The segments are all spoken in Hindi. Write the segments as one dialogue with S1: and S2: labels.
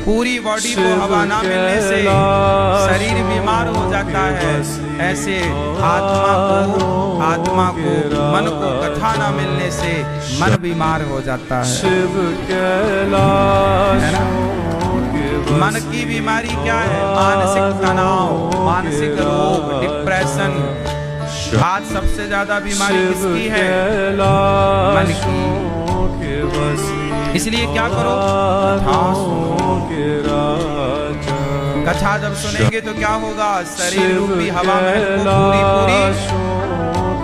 S1: पूरी बॉडी को हवा ना मिलने से शरीर बीमार हो जाता है। ऐसे आत्मा को मन को कथा ना मिलने से मन बीमार हो जाता है। है ना? मन की बीमारी क्या है? मानसिक तनाव, मानसिक रोग, डिप्रेशन। आज सबसे ज्यादा बीमारी किसकी है? मन की। इसलिए क्या करो? कथा जब सुनेंगे तो क्या होगा? शरीर रूपी हवा में पूरी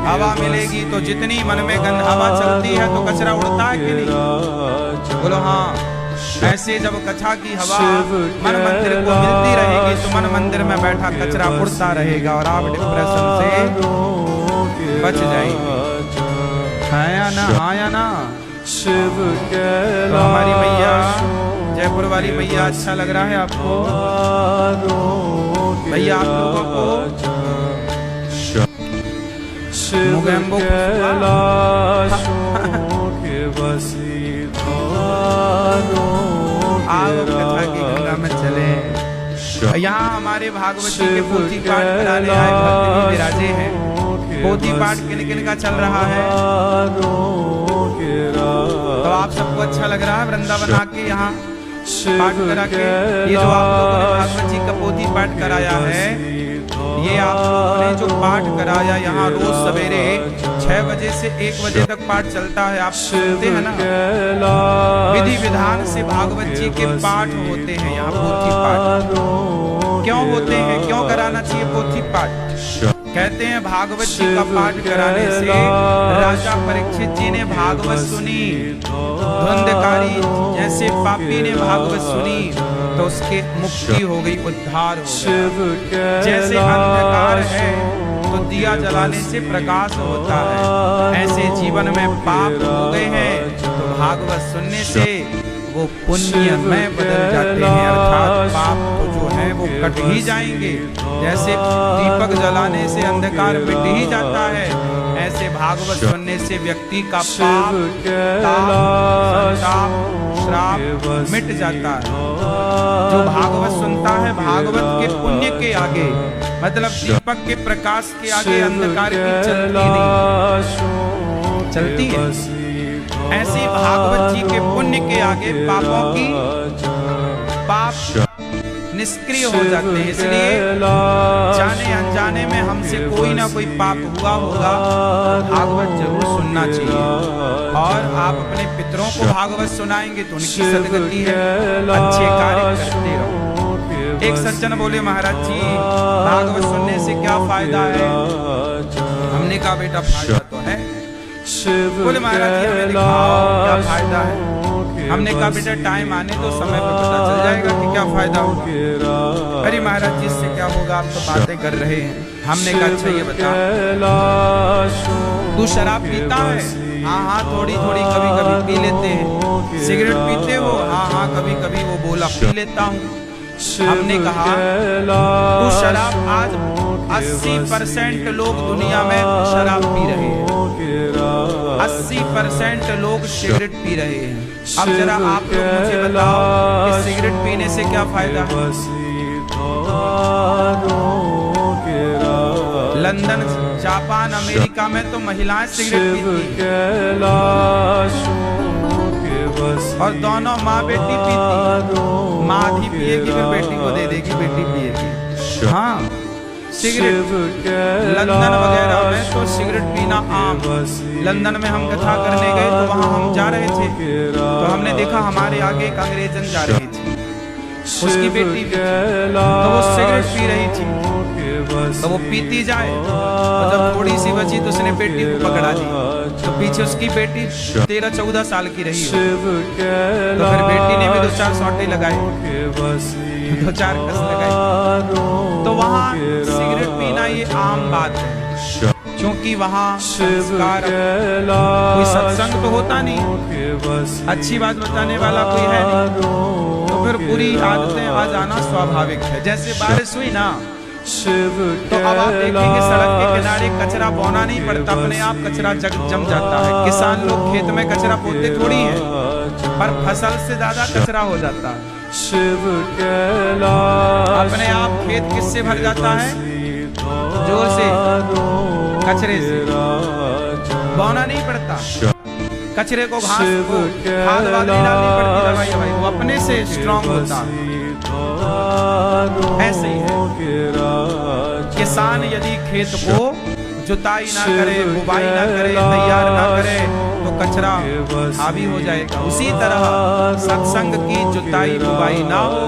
S1: हवा मिलेगी। तो जितनी मन में गंद हवा चलती है तो कचरा उड़ता है कि नहीं? बोलो हाँ। ऐसे जब कथा की हवा मन मंदिर को मिलती रहेगी तो मन मंदिर में बैठा कचरा उड़ता रहेगा और आप डिप्रेशन से बच जाएंगे। आया ना? आया ना? तो हमारी मैया, जयपुर वाली मैया अच्छा लग रहा है आपको? भैया आप लोगों को आओ कथा की गंगा में चले। यहाँ हमारे भागवत जी के पोथी पाठ कराने आए भक्त भी विराजे हैं। पोथी पाठ किन किन का चल रहा है? तो आप सबको अच्छा लग रहा है वृंदावन आके यहाँ पाठ करा के? ये जो आप लोगों ने भागवत जी का पोथी पाठ कराया है, ये आप लोगों ने जो पाठ कराया यहाँ रोज सवेरे 6 बजे से 1 बजे तक पाठ चलता है, आप सुनते हैं ना? विधि विधान से भागवत जी के पाठ होते हैं यहाँ। पोथी पाठ क्यों होते हैं? क्यों कराना चाहिए पोथी पाठ? कहते हैं भागवत जी का पाठ कराने से राजा परीक्षित जी ने भागवत सुनी, धुंधकारी जैसे पापी ने भागवत सुनी तो उसके मुक्ति हो गई, उद्धार हो गया। जैसे अंधकार है तो दिया जलाने से प्रकाश होता है, ऐसे जीवन में पाप हो गए हैं तो भागवत सुनने से वो पुण्य में बदल जाते हैं। अर्थात पाप तो जो है वो कट ही जाएंगे। जैसे दीपक जलाने से अंधकार मिट ही जाता है, ऐसे भागवत सुनने से व्यक्ति का पाप, श्राप मिट जाता है। जो भागवत सुनता है, भागवत के पुण्य के आगे, मतलब दीपक के प्रकाश के आगे अंधकार की चलती है। ऐसे भागवत जी के पुण्य के आगे पापों की पाप निष्क्रिय हो जाते हैं। इसलिए जाने अनजाने में हमसे कोई ना कोई पाप हुआ होगा, भागवत जरूर सुनना चाहिए। और आप अपने पितरों को भागवत सुनाएंगे तो उनकी सदगति है। अच्छे कार्य करते रहो। एक सज्जन बोले, महाराज जी भागवत सुनने से क्या फायदा है? हमने कहा बेटा फायदा तो है। बोले महाराज जी हमें दिखाओ क्या फायदा है? हमने कहा बेटा टाइम आने तो समय पे पता चल जाएगा कि क्या फायदा होगा। अरे महाराज जी इससे क्या होगा, आप तो बातें कर रहे हैं। हमने कहा अच्छा ये बता, तू शराब पीता है? हाँ हाँ थोड़ी थोड़ी कभी कभी पी लेते हैं। सिगरेट पीते हो? हाँ हाँ कभी कभी वो बोला पी लेता हूँ। हमने कहा तू शराब, आज 80% लोग दुनिया में शराब पी रहे हैं, 80% लोग सिगरेट पी रहे हैं। अब जरा आप लोग मुझे बताओ कि सिगरेट पीने से क्या फायदा है? लंदन, जापान, अमेरिका में तो महिलाएं सिगरेट पीती और दोनों माँ बेटी पीती। माँ आधी पिएगी फिर बेटी को दे देगी, बेटी पिएगी। हाँ सिगरेट लंदन वगैरह में तो सिगरेट पीना आम। लंदन में हम कथा करने गए तो वहाँ हम जा रहे थे तो हमने देखा हमारे आगे एक अंग्रेजन जा रही थी, उसकी बेटी भी थी, तो वो सिगरेट पी रही थी। तो वो पीती जाए और जब थोड़ी सी बची तो उसने बेटी को पकड़ा दी। तो पीछे उसकी बेटी 13-14 साल की रही हो, तो फिर बेटी ने भी 2-4 सौटे लगाए, 2-4 कस लगाए। तो वहाँ सिगरेट पीना ये आम बात है, क्योंकि वहाँ संस्कार, कोई सत्संग तो होता नहीं, अच्छी बात बताने वाला कोई है नहीं, तो फिर बुरी आदतें आ जाना स्वाभाविक है। जैसे बारिश हुई ना तो अब आप देखेंगे सड़क के किनारे कचरा बोना नहीं पड़ता, अपने आप कचरा जम जाता है। किसान लोग खेत में कचरा बोते थोड़ी है, पर फसल से ज्यादा कचरा हो जाता है।
S2: शिव कैलाश
S1: अपने आप खेत किससे भर जाता है? जोर से, कचरे से। बोना नहीं पड़ता, कचरे को घास को खाद वाद नहीं डालनी पड़ती, दवाई भाई, वो अपने से स्ट्रांग होता है। ऐसे ही है, किसान यदि खेत को जुताई ना करे, बुवाई ना करे, तैयार ना करे तो कचरा हावी हो जाएगा। उसी तरह सत्संग की जुताई बुवाई ना हो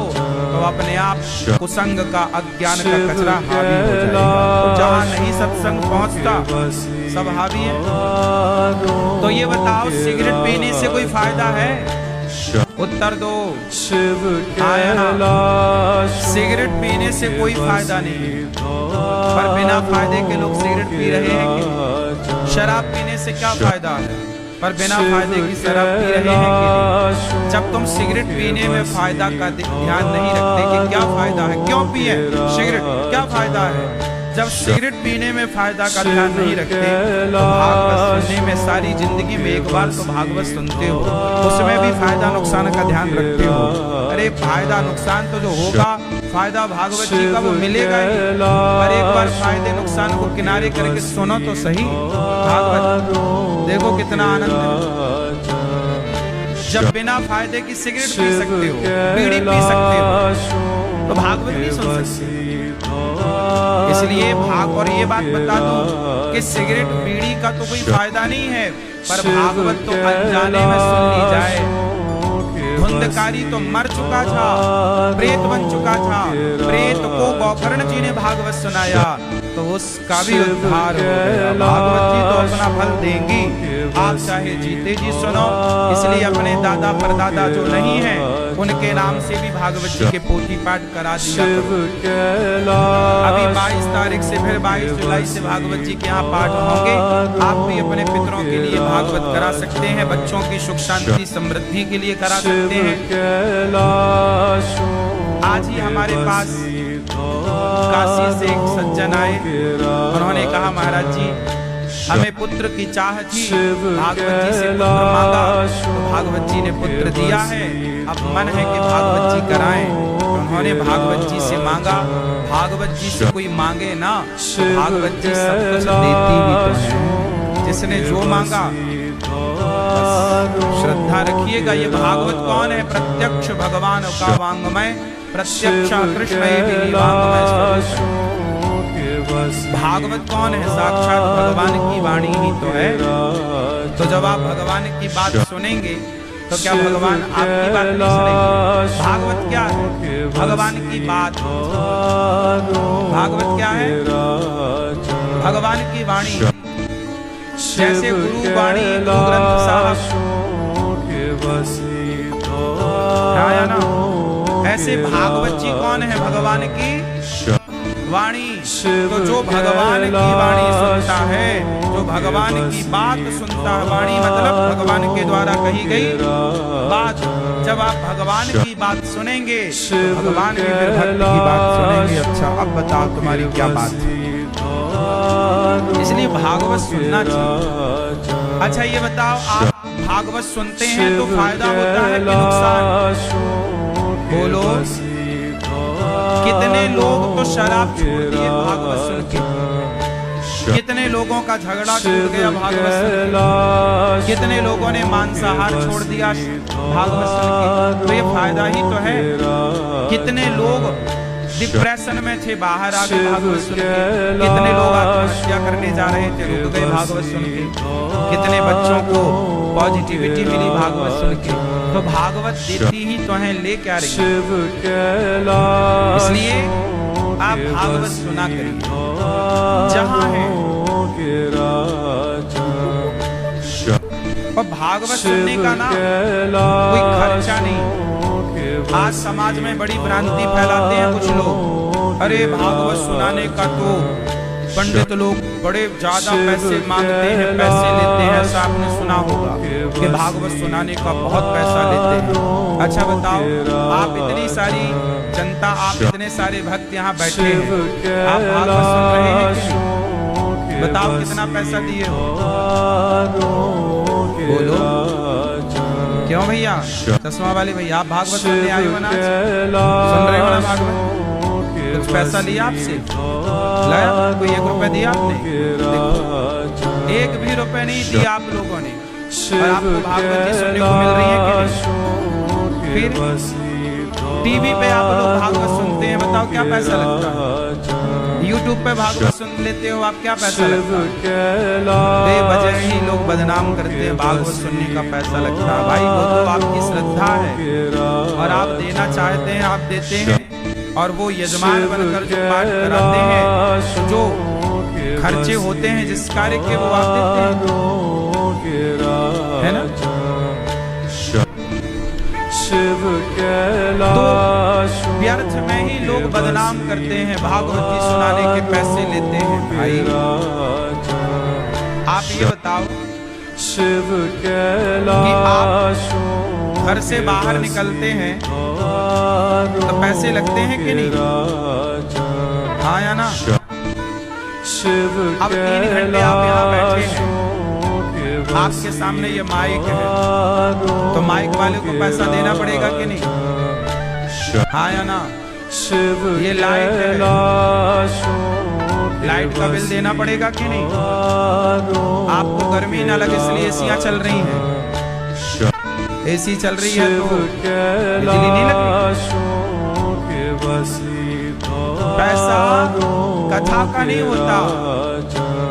S1: तो अपने आप कुसंग का, अज्ञान का कचरा हावी हो जाएगा। तो जहाँ नहीं सत्संग पहुँचता सब हावी है। तो ये बताओ, सिगरेट पीने से कोई फायदा है? उत्तर दो।
S2: शिव
S1: कैलाश सिगरेट पीने से कोई फायदा नहीं, पर बिना फायदे के लोग सिगरेट पी रहे हैं कि? शराब पीने से क्या फायदा है, पर बिना फायदे की शराब पी रहे हैं कि नहीं? जब तुम सिगरेट पीने में फायदा का ध्यान नहीं रखते कि क्या फायदा है, क्यों पिए सिगरेट, क्या फायदा है, जब सिगरेट पीने में फायदा का ध्यान नहीं रखते तो भागवत सुनने में, सारी जिंदगी में एक बार तो भागवत सुनते हो, उसमें भी फायदा नुकसान का ध्यान रखते हो। अरे फायदा नुकसान तो जो होगा, फायदा भागवत जी का वो मिलेगा ही, पर एक बार फायदे नुकसान को किनारे करके सुनो तो सही भागवत, देखो कितना आनंद है। जब बिना फायदे की सिगरेट पी सकते हो, बीड़ी पी सकते हो, तो भागवत नहीं सुन सकते। इसलिए और ये बात बता दूं कि सिगरेट बीड़ी का तो कोई फायदा नहीं है, पर भागवत तो अनजाने में सुन ली जाए। धुंधकारी तो मर चुका था, प्रेत बन चुका था, प्रेत को गोकर्ण जी ने भागवत सुनाया तो उसका भी उद्धार हो गया। भागवत जी तो अपना फल देंगी, आप चाहे जीते जी सुनो। इसलिए अपने दादा परदादा जो नहीं है उनके नाम से भी भागवत जी के पोथी पाठ करा दिया करो। अभी 22 तारीख से, फिर 22 जुलाई से भागवत जी के यहाँ पाठ होंगे। आप भी अपने पितरों के लिए भागवत करा सकते हैं, बच्चों की सुख शांति समृद्धि के लिए करा सकते हैं। आज ही हमारे पास काशी से एक सज्जन आए, उन्होंने कहा महाराज जी हमें पुत्र की चाह थी, भागवत जी से पुत्र मांगा तो भागवत जी ने पुत्र दिया है, अब मन है कि भागवत जी कराएं। उन्होंने भागवत जी से मांगा। भागवत जी से कोई मांगे ना, भागवत जी सब कुछ देती भी तो है। जिसने जो मांगा श्रद्धा रखिएगा। ये भागवत कौन है? प्रत्यक्ष भगवान का वांग्मय, प्रत्यक्ष कृष्ण वांग्मय। भागवत कौन है? साक्षात भगवान की वाणी ही तो है। तो जब आप भगवान की बात सुनेंगे तो क्या भगवान आपकी बात नहीं सुनेंगे? भागवत क्या है? भगवान की बात। भागवत क्या है? भगवान की वाणी। जैसे गुरु वाणी, गुरु ग्रंथ साहब आया ना, ऐसे भागवत जी कौन है? भगवान की वाणी। तो जो भगवान की वाणी सुनता है, जो भगवान की बात सुनता है, वाणी मतलब भगवान के द्वारा कही गई बात। जब आप भगवान की बात सुनेंगे तो भगवान की फिर भक्त की बात सुनेंगे। अच्छा अब बताओ तुम्हारी क्या बात है? इसलिए भागवत सुनना चाहिए। अच्छा ये बताओ, आप भागवत सुनते हैं तो फायदा होता है कि नुकसान? बोलो। कितने लोग तो शराब छोड़ दिए भागवत सुन के, कितने लोगों का झगड़ा छूट गया भागवत सुन के, कितने लोगों ने मांसाहार छोड़ दिया भागवत सुन के। तो ये फायदा ही तो है। कितने लोग डिप्रेशन में थे, बाहर आ गए भागवत सुन के। कितने लोग आत्महत्या करने जा रहे थे, रुक गए भागवत सुन के। कितने बच्चों को पॉजिटिविटी मिली भागवत सुन के। तो भागवत देती ही तो है, ले क्या रही। इसलिए आप भागवत सुना करिए जहां है। और भागवत सुनने का ना कोई खर्चा नहीं। आज समाज में बड़ी भ्रांति फैलाते हैं कुछ लोग, अरे भागवत सुनाने का तो पंडित लोग बड़े ज्यादा पैसे मांगते हैं, पैसे लेते हैं। ऐसा आपने सुना होगा कि भागवत सुनाने का बहुत पैसा लेते हैं। अच्छा बताओ, आप इतनी सारी जनता, आप इतने सारे भक्त यहाँ बैठे हैं, आप भागवत सुन रहे हैं कि नहीं? बताओ कितना पैसा दिए हो? बोलो क्यों भैया चश्मा वाले भैया, आप भागवत सुनने आए हो ना, सुन रहे हो ना भागवत? कुछ पैसा लिया आपसे? लाया कोई 1 रुपया दिया आपने? देखो 1 भी रुपया नहीं दिया आप लोगों ने, और आपको भागवत जी सुनने को मिल रही है कि नहीं? फिर टीवी पे आप लोग भागवत सुनते हैं, बताओ क्या पैसा लगता है? यूट्यूब पे भागवत सुन लेते हो आप, क्या पैसा लगता है? बेवजह ही लोग बदनाम करते हैं, भागवत सुनने का पैसा लगता है। भाई वो तो आपकी श्रद्धा है और आप देना चाहते हैं, आप देते हैं, और वो यजमान बनकर जो पाठ कराते हैं, तो जो खर्चे होते हैं जिस कार्य के, वो आप देते हैं, है ना? तो व्यर्थ में ही लोग बदनाम करते हैं, भागवत जी सुनाने के पैसे लेते हैं। भाई आप ये बताओ कि आप घर से बाहर निकलते हैं तो पैसे लगते हैं कि नहीं? हाँ या ना? अब 3 घंटे आप यहाँ बैठे हैं, आपके सामने ये माइक है, तो माइक वाले को पैसा देना पड़ेगा कि नहीं? हाँ या ना? ये लाइट है, लाइट का बिल देना पड़ेगा कि नहीं? आपको गर्मी ना लगे इसलिए एसियां चल रही हैं, एसी चल रही है तो बिजली नहीं लगी। पैसा कथा का नहीं होता,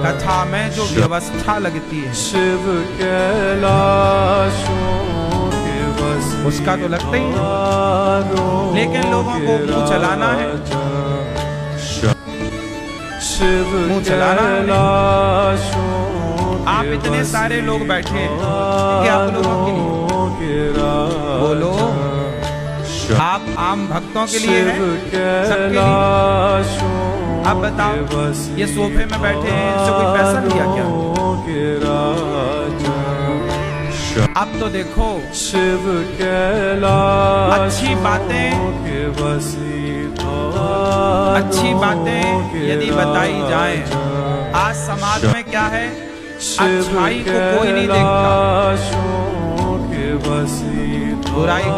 S1: कथा में जो व्यवस्था लगती है उसका तो लगता ही है, लेकिन लोगों को मुंह चलाना है, मुंह चलाना है। आप इतने सारे लोग बैठे हैं कि आप लोगों के लिए बोलो, आप आम भक्तों के लिए हैं, सबके लिए। आप बताओ, ये सोफे में बैठे हैं, इनसे कोई पैसा लिया क्या? अब तो देखो अच्छी बातें यदि बताई जाएं, आज समाज में क्या है, अच्छाई को कोई नहीं देखता, बुराई को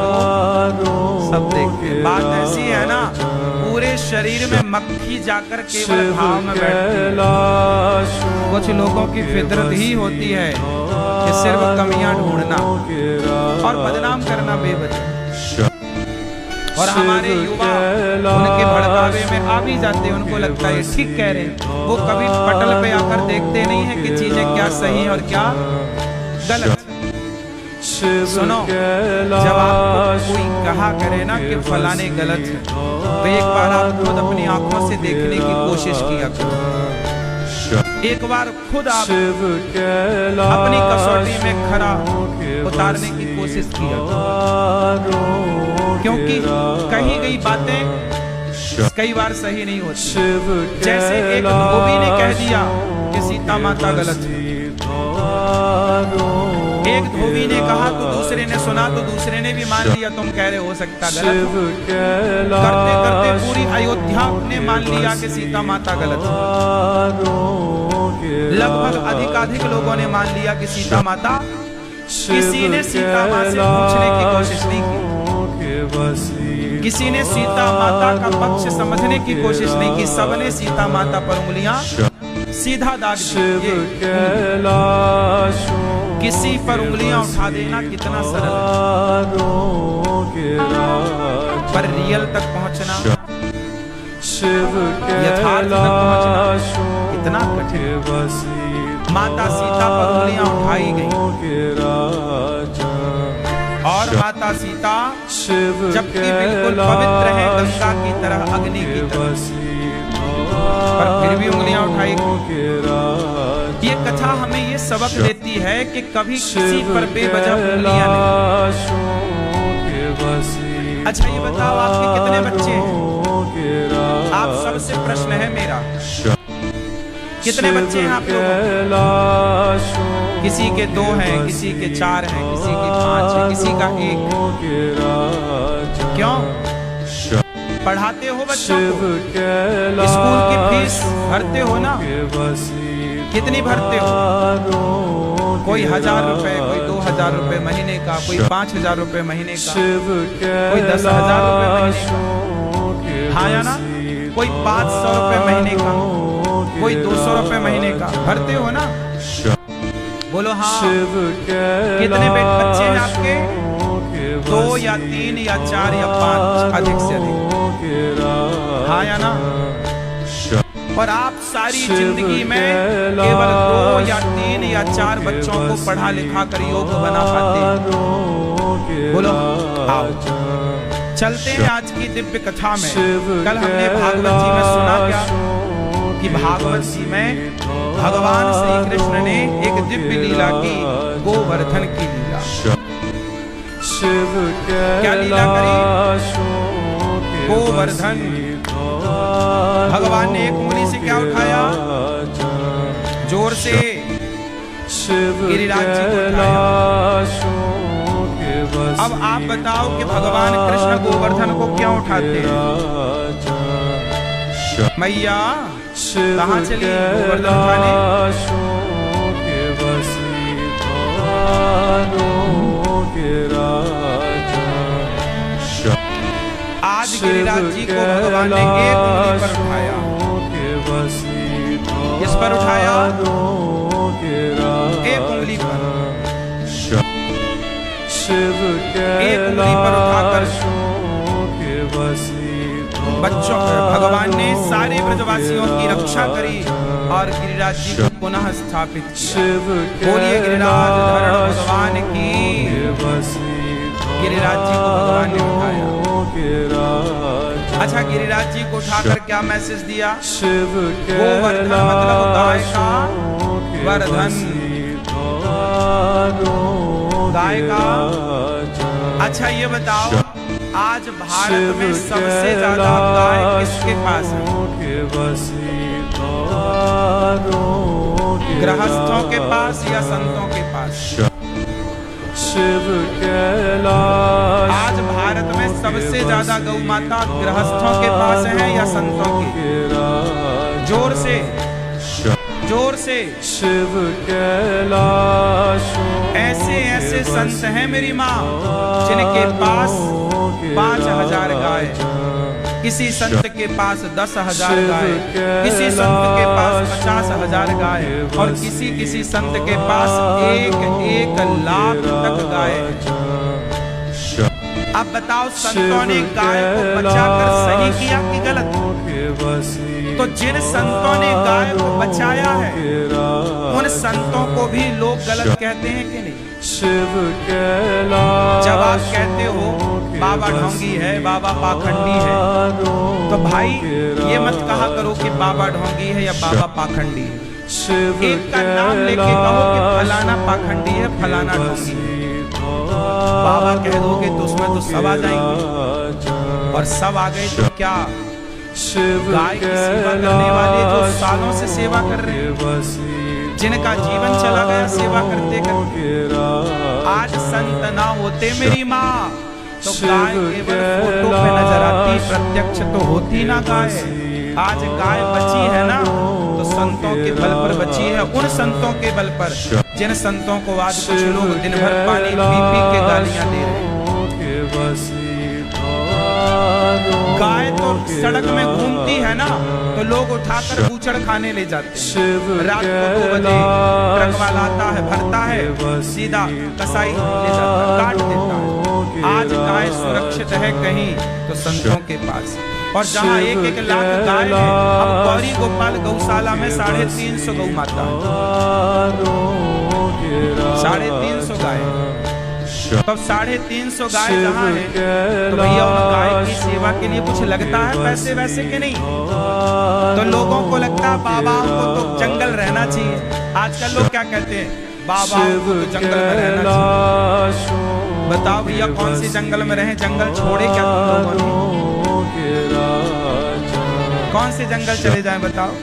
S1: सब देखते हैं। बात ऐसी है ना, पूरे शरीर में मक्खी जाकर केवल भाव में बैठती है। कुछ लोगों की फितरत ही होती है कि सिर्फ कमियां ढूंढना और बदनाम करना बेवजह, और हमारे युवा उनके भड़कावे में आ भी जाते हैं, उनको लगता है ठीक कह रहे हैं। वो कभी पटल पे आकर देखते नहीं है कि चीजें क्या सही और क्या गलत। सुनो, जब आपको कोई कहा करे ना कि फलाने गलत है, तो एक बार आप खुद अपनी आंखों से देखने की कोशिश किया करो। एक बार खुद आप अपनी कसौटी में खरा उतारने की कोशिश किया करो, क्योंकि कही गई बातें कई बार सही नहीं होती। जैसे एक धोबी ने कह दिया कि सीता माता गलत है, एक धोबी ने कहा तो दूसरे ने सुना, तो दूसरे ने भी मान लिया, तुम कह रहे हो सकता गलत हो। करते करते पूरी अयोध्या ने मान लिया कि सीता माता गलत है। लगभग अधिकाधिक लोगों ने मान लिया कि सीता माता, किसी ने सीता माँ से पूछने की कोशिश नहीं की, किसी ने सीता माता का पक्ष समझने की कोशिश नहीं की, सबने सीता माता पर उंगलियां सीधा दाग दी। किसी पर उंगलियां उठा देना कितना सरल है, पर रियल तक पहुंचना, यथार्थ तक पहुंचना कितना कठिन। माता सीता पर उंगलियां उठाई गई, और माता सीता जबकि बिल्कुल पवित्र है, गंगा की तरह, अग्नि की तरह, पर फिर भी उंगलियां उठाई। ये कथा हमें ये सबक देती है कि कभी किसी पर बेवजह उंगलियां नहीं। अच्छा ये बताओ, आपके कितने बच्चे हैं? आप सबसे प्रश्न है मेरा, कितने बच्चे हैं आप लोगों? किसी के 2 हैं, किसी के 4 हैं, किसी के 5 हैं, किसी का 1 है। क्यों? पढ़ाते हो बच्चों को, स्कूल की फीस भरते हो ना, कितनी भरते हो? कोई 1000 रुपए, कोई 2000 रुपए महीने का, कोई 5000 रुपए महीने का, कोई 10,000 रुपए महीने का, हाँ या ना? कोई 500 रुपए महीने का, कोई 200 रुपए महीने का भरते हो ना? बोलो हाँ। कितने बच्चे हैं आपके? 2 या 3 या 4 या 5, अधिक से अधिक, हाँ या ना? और आप सारी जिंदगी में केवल 2 या 3 या 4 बच्चों को पढ़ा लिखा कर योग्य बना पाते हैं। बोलो आओ चलते हैं आज की दिव्य कथा में। कल हमने भागवत जी में सुना क्या कि भागवत जी में भगवान श्री कृष्ण ने एक दिव्य लीला की, गोवर्धन की लीला। क्या लीला करी? गोवर्धन। भगवान ने एक उंगली से क्या उठाया? जोर से गिरिराज जी को उठाया। अब आप बताओ कि भगवान कृष्ण गोवर्धन को क्यों उठाते हैं? मैया कहाँ चली गोवर्धन उठाने? आज गिरिराज जी को भगवान ने एक उंगली पर उठाया। किस पर उठाया? एक उंगली पर। एक उंगली पर उठाकर बच्चों भगवान ने सारे ब्रजवासियों की रक्षा करी और गिरिराज जी को पुनः स्थापित किया। बोलिए गिरिराज धरण भगवान की। गिरिराज जी को भगवान ने उठाया। अच्छा, गिरिराज जी को उठाकर क्या मैसेज दिया? गोवर्धन मतलब गाय का वर्धन, गाय का। अच्छा ये बताओ, आज भारत में सबसे ज्यादा गाय किसके पास है? गृहस्थों के पास या संतों के पास? आज भारत में सबसे ज्यादा गौ माता गृहस्थों के पास है या संतों के? जोर से, जोर से। ऐसे ऐसे संत हैं मेरी माँ जिनके पास 5000 गाय, किसी संत के पास 10,000 गाय, किसी संत के पास 50,000 गाय और किसी संत के पास 1 लाख तक गाय। अब बताओ, संतों ने गाय को बचाकर सही किया कि गलत? तो जिन संतों ने गाय को बचाया है उन संतों को भी लोग गलत कहते हैं कि नहीं? जब आप कहते हो बाबा ढोंगी है, बाबा पाखंडी है, तो भाई ये मत कहा करो कि बाबा ढोंगी है या बाबा पाखंडी है। एक का नाम लेके कहो कि फलाना पाखंडी है, फलाना ढोंगी है। बाबा कह दोगे तो उसमें तो सब आ जाएंगे, और सब आ गए तो क्या? गाय की सेवा करने वाले जो सालों से सेवा कर रहे हैं, जिनका जीवन चला गया सेवा करते करते, आज संत ना होते मेरी माँ तो गाय केवल फोटो पे नजर आती, प्रत्यक्ष तो होती ना गाय। आज गाय बची है ना तो संतों के बल पर बची है, उन संतों के बल पर जिन संतों को आज कुछ लोग दिन भर पानी पी पी के गालियां दे रहे हैं। गाय तो सड़क में घूमती है ना तो लोग उठाकर बूचड़ खाने ले जाते हैं। रात को 2 बजे ट्रक वाला आता है, भरता है, सीधा कसाई ले जाता है, काट देता है। आज गाय सुरक्षित है कहीं तो संतों के पास, और जहाँ 1-1 लाख गाय है। अब गौरी गोपाल गौशाला में 350 गौ माता है, 350 गाय। तब 350 गाय जहाँ है तो भैया उन गाय की सेवा के लिए कुछ लगता है पैसे वैसे के नहीं? तो लोगों को लगता है बाबाओं को तो जंगल रहना चाहिए। आजकल लोग क्या कहते हैं? बाबाओं को तो जंगल में रहना चाहिए। बताओ भैया कौन से जंगल में रहे? जंगल छोड़े क्या तुम लोगों ने? कौन से जंगल चले जाएं बताओ?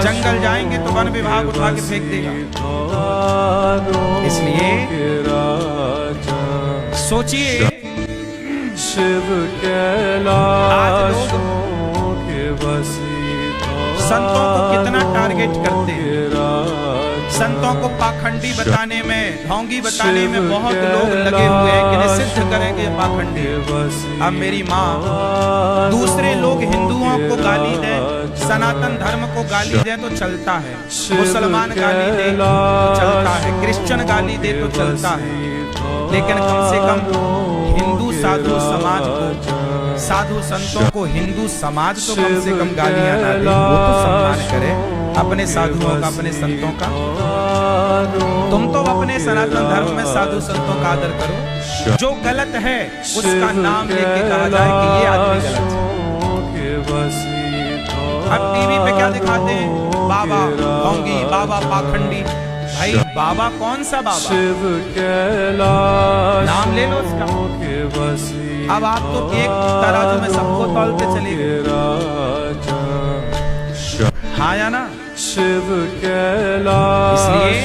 S1: जंगल जाएंगे तो वन विभाग उठा के फेंक देगा। इसलिए सोचिए, आज लोग संतों को कितना टारगेट करते हैं। संतों को पाखंडी बताने में, ढोंगी बताने में बहुत लोग लगे हुए हैं कि इन्हें सिद्ध करेंगे पाखंडी। अब मेरी माँ, दूसरे लोग हिंदुओं को गाली दें, सनातन धर्म को गाली दें तो चलता है, मुसलमान गाली दे तो चलता है, क्रिश्चियन गाली दे तो चलता है, लेकिन कम से कम हिंदू साधु समाज को, साधु संतों को हिंदू समाज तो कम से कम गालियां ना दे, वो तो सम्मान करे अपने साधुओं का, अपने संतों का। तुम तो अपने सनातन धर्म में साधु संतों का आदर करो, जो गलत है उसका नाम लेके कहा जाए कि ये आदमी गलत है। अब टीवी पे क्या दिखाते हैं, बाबा ढोंगी, बाबा पाखंडी। भाई बाबा कौन सा बाबा, नाम ले लो उसका। अब आप तो एक तराजू में सबको तौलते चले गए, हाँ या ना? इसलिए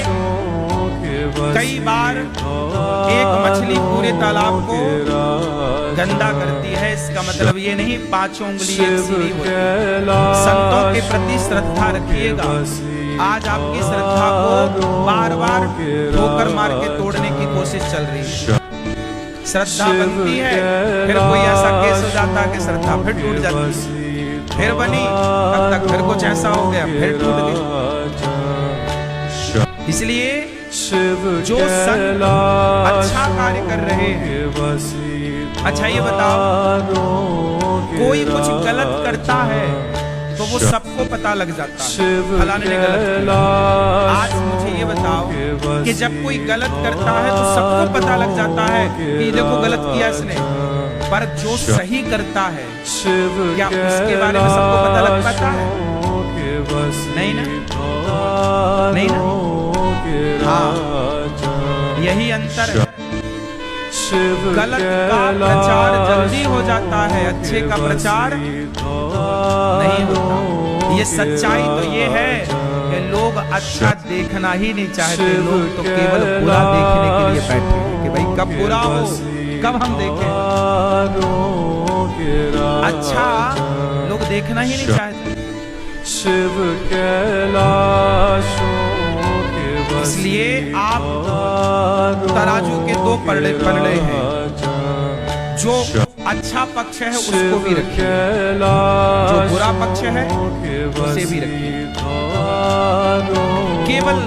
S1: कई बार एक मछली पूरे तालाब को गंदा करती है, इसका मतलब ये नहीं पांचों उंगली एक सी नहीं होती। संतों के प्रति श्रद्धा रखिएगा। आज आपकी श्रद्धा को बार बार ठोकर मार के तोड़ने की कोशिश चल रही है। श्रद्धा बनती है, फिर कोई ऐसा केस हो जाता है कि श्रद्धा फिर टूट जाती है, फिर बनी, तब तक फिर कुछ ऐसा हो गया, फिर टूट गई। इसलिए जो संत अच्छा कार्य कर रहे हैं, अच्छा ये बताओ, कोई कुछ गलत करता है तो वो सबको पता लग जाता है, फलाने ने गलत किया। आज मुझे ये बताओ कि जब कोई गलत करता है तो सबको पता लग जाता है कि देखो गलत किया इसने, पर जो सही करता है क्या उसके बारे में सबको पता लग पाता है? नहीं ना, नहीं ना। हाँ, यही अंतर है। गलत का प्रचार जल्दी हो जाता है, अच्छे का प्रचार नहीं होता। ये सच्चाई तो ये है कि लोग अच्छा देखना ही नहीं चाहते, लोग तो केवल बुरा देखने के लिए बैठे हैं कि भाई कब बुरा हो, कब हम देखें। अच्छा लोग देखना ही नहीं चाहते। इसलिए आप तराजू के दो पलड़े हैं, जो अच्छा पक्ष है उसको भी रखिए, जो बुरा पक्ष है उसे भी रखिए। केवल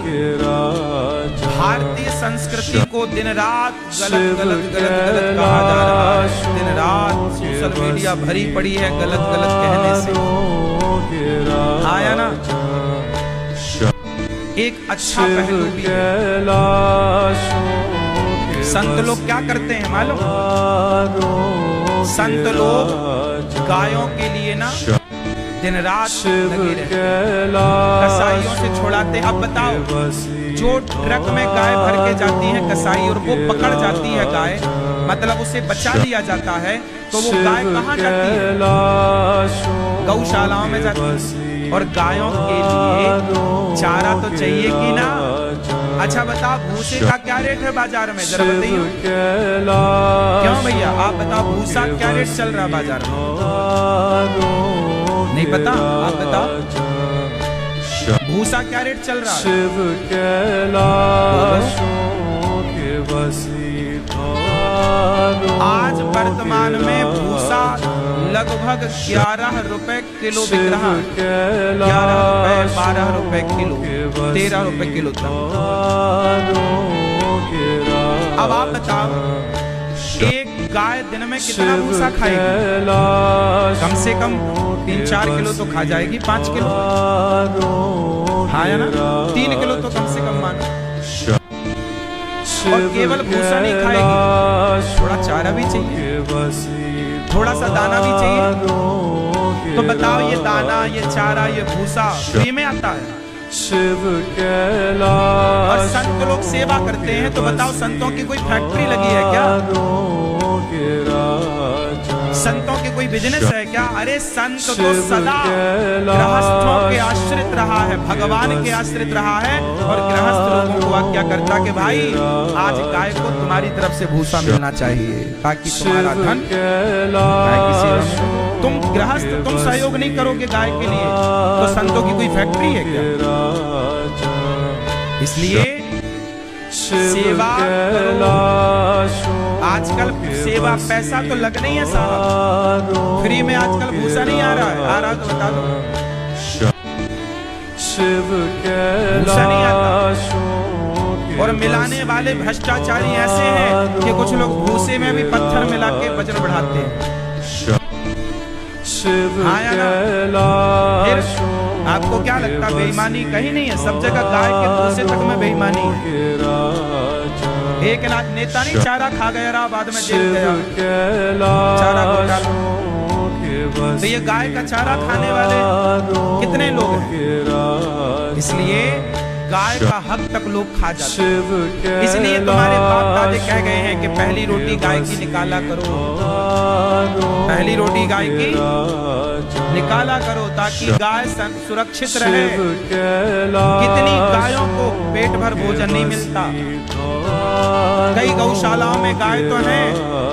S1: भारतीय संस्कृति को दिन रात गलत गलत गलत गलत कहा जा रहा है, दिन रात सोशल मीडिया भरी पड़ी है गलत गलत कहने से, हाँ या ना? एक अच्छा पहलू भी है। संत लोग क्या करते हैं मालूम? संत लोग गायों के लिए ना दिन रात लगे रहते, कसाईयों से छुड़ाते। अब बताओ, जो ट्रक में गाय भर के जाती है कसाई और वो पकड़ जाती है गाय, मतलब उसे बचा लिया जाता है, तो वो गाय कहाँ जाती है? गौशालाओं में जाती है। और गायों के लिए चारा तो चाहिए कि ना? अच्छा बताओ, भूसे का क्या रेट है बाजार में, जरा बताइए। क्यों भैया आप बताओ, भूसा क्या रेट चल रहा है बाजार में? नहीं पता? आप बताओ भूसा क्या रेट चल रहा है? आज वर्तमान में भूसा लगभग 11 रुपए किलो बिक रहा है। 11 रुपए, 12 रुपए किलो, 13 रुपए किलो तक। अब आप बताओ, एक गाय दिन में कितना भूसा खाएगी? कम से कम 3-4 किलो तो खा जाएगी, 5 किलो, हाँ या ना? 3 किलो तो कम से कम मानो। और केवल भूसा नहीं खाएगी, थोड़ा चारा भी चाहिए, थोड़ा सा दाना भी चाहिए। तो बताओ, ये दाना, ये चारा, ये भूसा फ्री में आता है? और संत लोग सेवा करते हैं, तो बताओ संतों की कोई फैक्ट्री लगी है क्या? संतों के कोई बिजनेस है क्या? अरे संत तो सदा गृहस्थों के आश्रित रहा है, भगवान के आश्रित रहा है, और गृहस्थ लोगों को आज्ञा करता कि भाई आज गाय को तुम्हारी तरफ से भूसा मिलना चाहिए ताकि तुम्हारा धन किसी, तुम गृहस्थ तुम सहयोग नहीं करोगे गाय के लिए, तो संतों की कोई फैक्ट्री है क्या? इसलिए सेवा करो। आजकल सेवा पैसा तो लग नहीं है साहब, फ्री में आजकल भूसा नहीं आ रहा है, आ रहा तो बता दो। भूसा नहीं आता। और मिलाने वाले भ्रष्टाचारी ऐसे हैं कि कुछ लोग भूसे में भी पत्थर मिला के वजन बढ़ाते हैं। हाँ या ना? फिर आपको क्या लगता बेईमानी कहीं नहीं है? सब जगह गाय के भूसे तक में बेईमानी है। एक नेता नहीं चारा खा गया रहा, बाद में जेल गया, चारा घोटाला। तो ये गाय का चारा खाने वाले कितने लोग हैं? इसलिए गाय का हक तक लोग खा जाते हैं। इसलिए तुम्हारे बाप दादे कह गए हैं कि पहली रोटी गाय की निकाला करो, पहली रोटी गाय की निकाला करो, ताकि गाय सुरक्षित रहे। कितनी गायों को पेट भर भोजन नहीं मिलता। कई गौशालाओं में गाय तो है,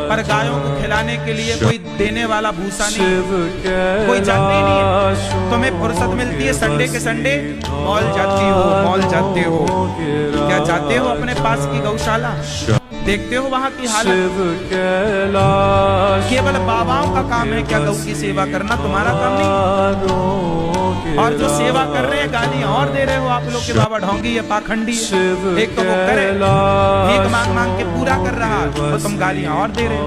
S1: पर गायों को खिलाने के लिए कोई देने वाला भूसा नहीं, कोई जाते ही नहीं है। तुम्हें फुर्सत मिलती है संडे के संडे, मॉल जाती हो, मॉल जाते हो, क्या जाते हो अपने पास की गौशाला, देखते हो वहां की हालत। केवल बाबाओं का काम है क्या गौ की सेवा करना? तुम्हारा काम नहीं। और जो सेवा कर रहे हैं गालियां और दे रहे हो आप लोग के बाबा ढोंगी है, पाखंडी है। एक तो वो करे भीख मांग मांग के पूरा कर रहा है, तो तुम गालियां और दे रहे हो।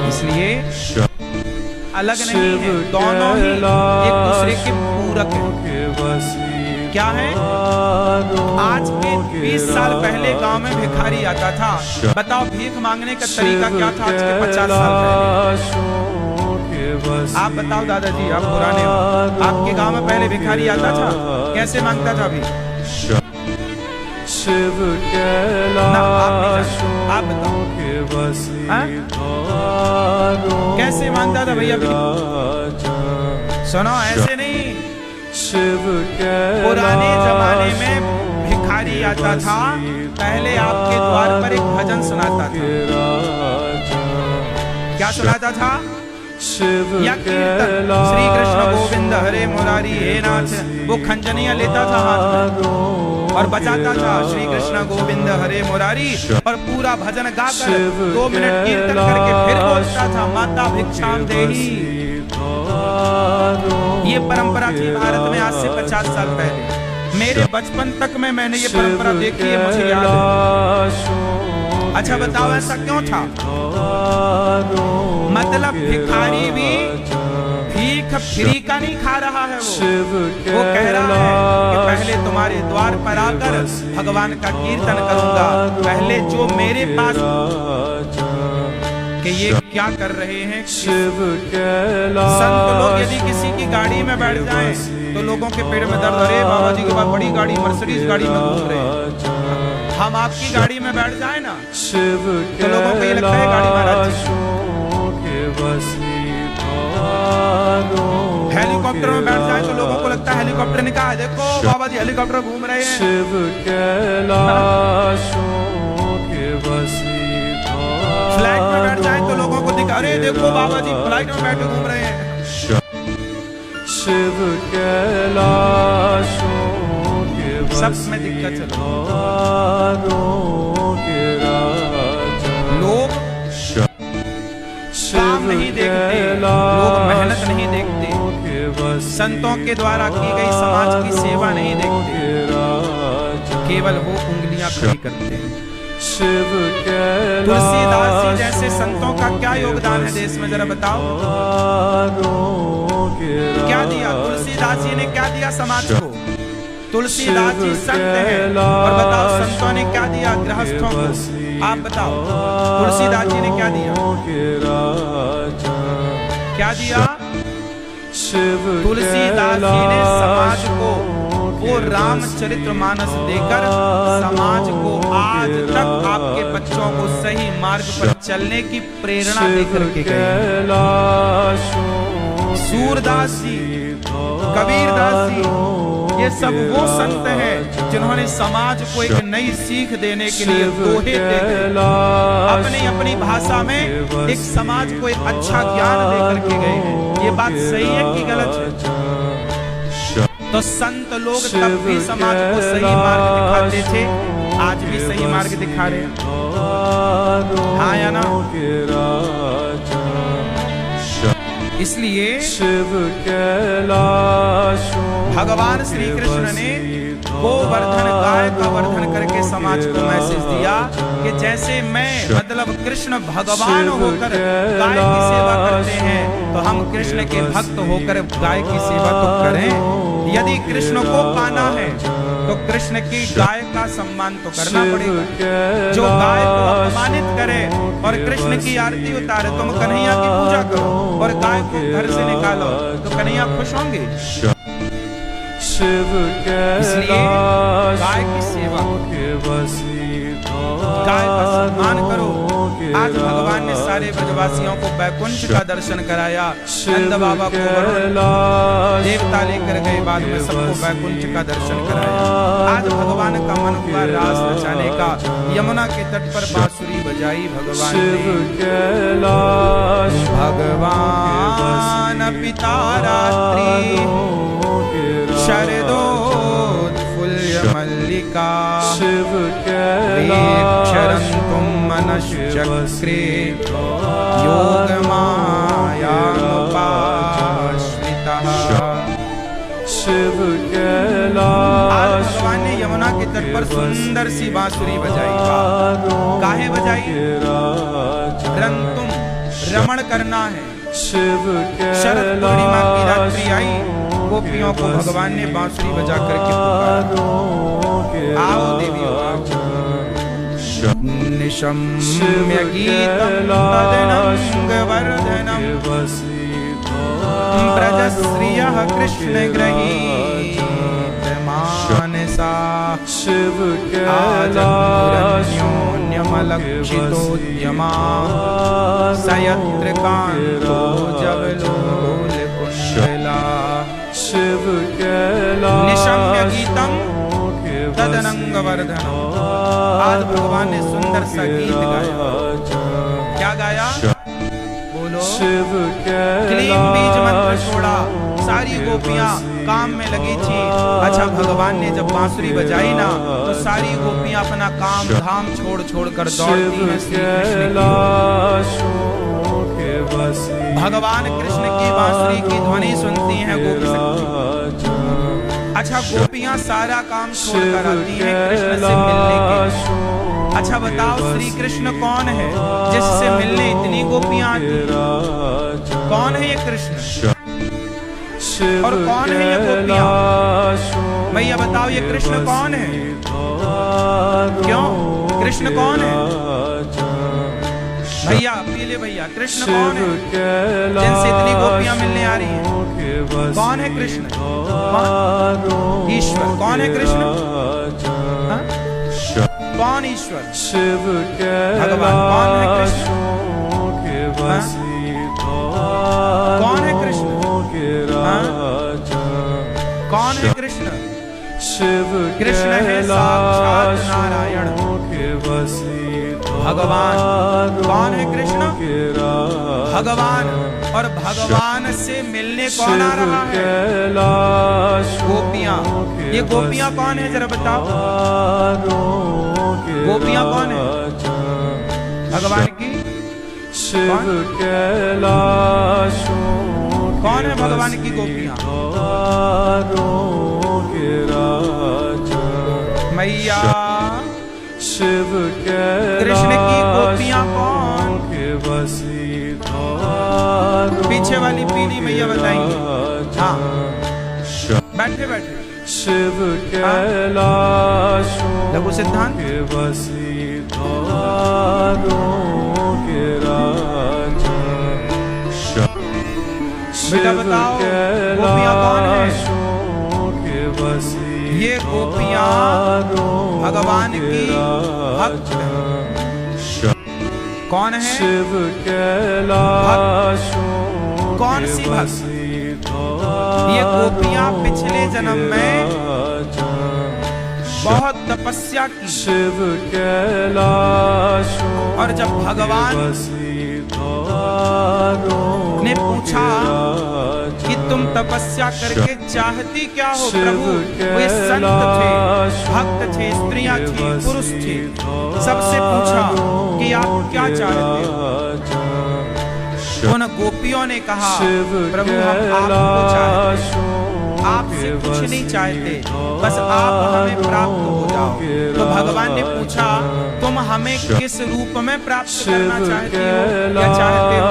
S1: इसलिए अलग नहीं है, दोनों ही एक दूसरे के पूरक हैं। क्या है? आज के 20 साल पहले गांव में भिखारी आता था। बताओ भीख मांगने का तरीका क्या था आज के 50 साल पहले? आप बताओ दादाजी, आप पुराने हो, आपके गांव में पहले भिखारी आता था, कैसे मांगता था अभी? ना, आप बताओ कैसे मांगता था भैया? सुनो, ऐसे नहीं। पुराने जमाने में भिखारी आता था, पहले आपके द्वार पर एक भजन सुनाता था। क्या सुनाता था? या कीर्तन, श्री कृष्ण गोविंद हरे मुरारी हे नाथ। वो खंजनियां लेता था हाथ में और बजाता था श्री कृष्ण गोविंद हरे मुरारी, और पूरा भजन गाकर 2 मिनट कीर्तन करके फिर बोलता था माता भिक्षाम देही। ये परंपरा थी भारत में आज से 50 साल पहले। मेरे बचपन तक में मैंने ये परंपरा देखी है, मुझे याद है। अच्छा बताओ ऐसा क्यों था? मतलब भिखारी भी भीख फ्री का नहीं खा रहा है, वो कह रहा है कि पहले तुम्हारे द्वार पर आकर भगवान का कीर्तन करूंगा, पहले जो मेरे पास कि ये क्या कर रहे हैं। संत लोग यदि किसी की गाड़ी में बैठ जाएं तो लोगों के पेट में दर्द, अरे बाबा जी के पास बड़ी गाड़ी मर्सिडीज गाड़ी में घूम रहे हैं। हम आपकी गाड़ी में बैठ जाए ना तो लोगों को ये लगता है गाड़ी महाराज जी। हेलीकॉप्टर में बैठ जाए तो लोगों को लगता है हेलीकॉप्टर निकाल है, देखो बाबा जी हेलीकॉप्टर घूम रहे हैं। फ्लाइट में बैठ जाए तो लोगों को दिखा, अरे देखो बाबा जी फ्लाइट में बैठ के घूम रहे हैं। सब में दिक्कत है। लोग काम नहीं देखते, लोग मेहनत नहीं देखते, संतों के द्वारा की गई समाज की सेवा नहीं देखते, केवल वो उंगलियां खड़ी करते हैं। तुलसीदास जी जैसे संतों का क्या योगदान है देश में, जरा बताओ। क्या दिया तुलसीदास जी ने? क्या दिया समाज को? तुलसीदास जी संत हैं, और बताओ संतों ने क्या दिया गृहस्थों को? आप बताओ तुलसीदास जी ने क्या दिया? क्या दिया? तुलसीदास जी ने समाज को वो रामचरितमानस देकर समाज को आज तक आपके बच्चों को सही मार्ग पर चलने की प्रेरणा देकर के गए। सूरदास जी, कबीरदास जी, ये सब वो संत हैं जिन्होंने समाज को एक नई सीख देने के लिए दोहे देकर अपनी अपनी भाषा में एक समाज को एक अच्छा ज्ञान देकर के गए हैं। ये बात सही है कि गलत है? तो संत लोग तब भी समाज को सही मार्ग दिखाते थे, आज भी सही मार्ग दिखा रहे हैं। हाँ या ना? इसलिए भगवान श्री कृष्ण ने गोवर्धन गाय का वर्धन करके समाज को मैसेज दिया कि जैसे मैं मतलब कृष्ण भगवान होकर गाय की सेवा करते हैं, तो हम कृष्ण के भक्त होकर गाय की सेवा तो करें। यदि कृष्ण को पाना है तो कृष्ण की गाय का सम्मान तो करना पड़ेगा। जो गाय को अपमानित करे और कृष्ण की आरती उतारे, तुम कन्हैया की पूजा करो और गाय को घर से निकालो, तो कन्हैया खुश होंगे। इसलिए गाय की सेवा, गाय का सम्मान करो। आज भगवान ने सारे ब्रजवासियों को बैकुंठ का दर्शन कराया। नंद बाबा को वरुण देवता लेकर गए, बाद में सबको बैकुंठ का दर्शन कराया। आज भगवान का मन हुआ रास रचाने का। यमुना के तट पर बांसुरी बजाई भगवान ने। भगवान पिता रात्रि शरदोत्फुल्ल मल्लिका वीक्षरन्तुं मनश्चक्रे योगमायामुपाश्रितः। आज भगवान ने यमुना के तट पर सुंदर सी बांसुरी बजाई। काहे बजाई? रंतुम, रमण करना है। शरद पूर्णिमा की रात्रि आई, गोपियों को भगवान ने बांसुरी बजा करके पुकारा। आओ देवियों आओ। निशम्य गीतम तदनंगवर्धनम ब्रजश्रियः कृष्ण गृहीत मानसा आजन्योन्यमलक्षितोद्यमा सयत्र कान्तो जवलोल कुण्डला। निशम्य गीतम तदनंगवर्धनम। आज भगवान ने सुंदर सा गीत गाया। क्या गाया? बोलो। क्लीम बीज मंत्र छोड़ा, सारी गोपियां काम में लगी थी। अच्छा, भगवान ने जब बांसुरी बजाई ना, तो सारी गोपियां अपना काम धाम छोड़ छोड़ कर दौड़ती हैं श्री कृष्ण की। भगवान कृष्ण की बांसुरी की ध्वनि सुनती हैं गोपी शक्ति। अच्छा, गोपियां सारा काम छोड़ कर आती हैं कृष्ण से मिलने के। अच्छा बताओ, श्री कृष्ण कौन है जिससे मिलने इतनी गोपियां आती? कौन है ये कृष्ण और कौन है ये गोपियां? भैया बताओ, ये कृष्ण कौन है? क्यों? कृष्ण कौन है? भैया पीले भैया, कृष्ण कौन है जिनसे इतनी गोपियां मिलने आ रही हैं? कौन है कृष्ण? ईश्वर। कौन है कृष्ण? कौन ईश्वर? भगवान। कौन है कृष्ण? कौन है कृष्ण? कौन है कृष्ण? कृष्ण है साक्षात नारायण भगवान। कौन है कृष्ण? भगवान। और भगवान से मिलने कौन आ रहा है? गोपियां। ये गोपियां कौन है जरा बताओ? गोपियां कौन है? भगवान की कौन है? भगवान की गोपियां। मैया कृष्ण की गोपियां कौन? पीछे वाली पीली मैया बताएंगे। हाँ, बैठे बैठे। लघु सिद्धांत। बेटा बताओ, गोपियां कौन है? ये गोपियां भगवान की भक्त। कौन है? भक्त। कौन सी भक्त? ये गोपियां पिछले जन्म में बहुत तपस्या की, और जब भगवान ने पूछा कि तुम तपस्या करके चाहती क्या हो प्रभु? वे संत थे, भक्त थे, स्त्रियां थी, पुरुष थे, सबसे पूछा कि आप क्या चाहते हो? उन गोपियों ने कहा प्रभु हम आपको चाहते हैं, आपसे कुछ नहीं चाहते, बस आप हमें प्राप्त हो जाओ। तो भगवान ने पूछा तुम हमें किस रूप में प्राप्त करना चाहती हो या चाहते हो?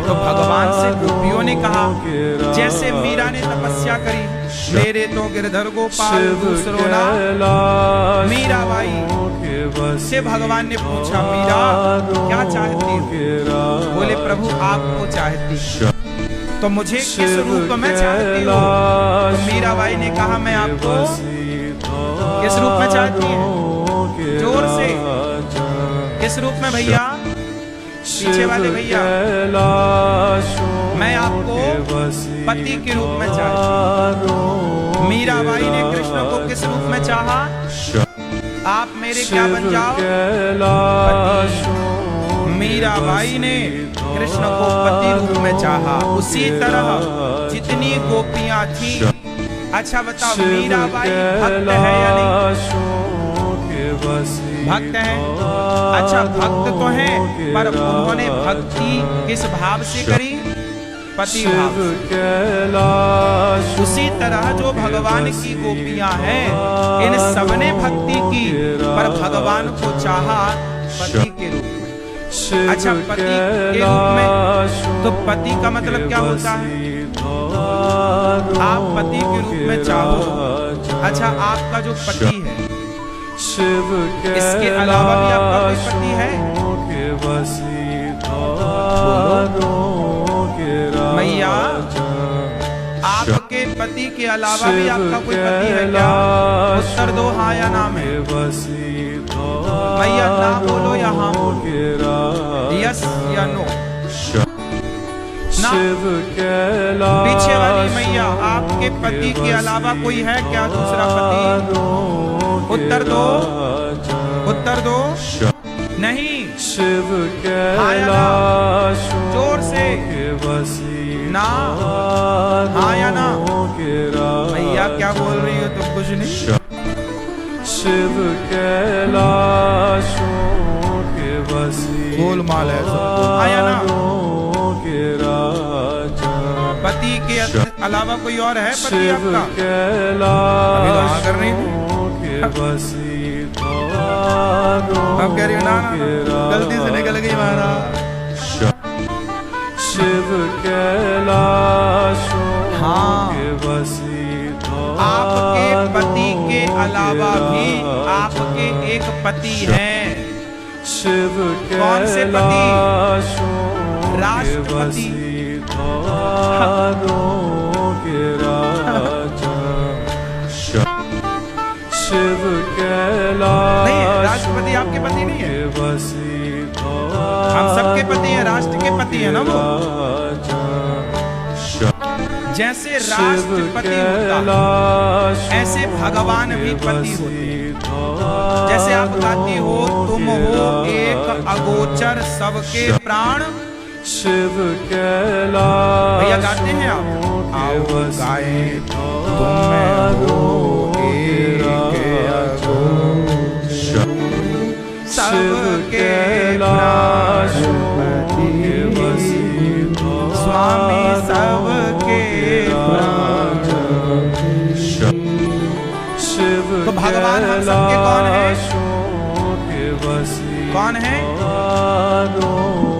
S1: तो भगवान से गोपियों ने कहा जैसे मीरा ने तपस्या करी, मेरे तो गिरधर गोपाल दूसरो ना मीराबाई से भगवान ने पूछा मीरा क्या चाहती हो? बोले प्रभु आपको चाहती। तो मुझे किस रूप में चाहती हो? तो मीराबाई ने कहा मैं आपको किस रूप में चाहती है? जोर से किस रूप में भैया? पीछे वाले भैया, मैं आपको पति के रूप में चाहती हूँ। मीराबाई ने कृष्ण को किस रूप में चाहा? आप मेरे क्या बन जाओ? पति। मीराबाई ने कृष्ण को पति रूप में चाहा। उसी तरह जितनी गोपियां थी, अच्छा बताओ मीराबाई भक्त है या नहीं? भक्त है। अच्छा भक्त तो है, पर उन्होंने भक्ति किस भाव से करी? पति भाव से। उसी तरह जो भगवान की गोपियां हैं, इन सबने भक्ति की, पर भगवान को चाहा पति के रूप में। अच्छा पति के रूप में, तो पति का मतलब क्या होता है? आप पति के रूप में चाहो। अच्छा आपका जो पति है, इसके अलावा भी आपका कोई पति है? मैया आपके पति के अलावा भी आपका कोई पति है क्या? उत्तर दो हाँ या ना में। मैया ना बोलो या हाँ बोलो, यस या नो ना। पीछे वाली मैया आपके पति के अलावा कोई है क्या दूसरा पति? उत्तर दो, उत्तर दो। नहीं, हाँ या ना? जोर से ना, हाँ या ना? भैया क्या बोल रही हो तुम? कुछ नहीं। गोलमाल है सब। हाँ या ना? पति के अलावा कोई और है पति आपका? अभी तो हाँ कर रही थी। अब कह रही हो ना, गलती से निकल गई महाराज। हाँ, आपके पति के अलावा भी आपके एक पति हैं। कौन से पति? राष्ट्रपति। नहीं, राष्ट्रपति आपके पति नहीं है? हम सबके पति हैं, राष्ट्र के पति है ना वो। जैसे राष्ट्रपति होता ऐसे भगवान भी पति होते। जैसे आप गाती हो तुम हो एक अगोचर सबके प्राण। भैया गाते हैं आप? आओ गाए तुम हो एक अगोचर सबके प्राण, स्वामी सबके प्राण। तो भगवान हम सबके कौन है? कौन है?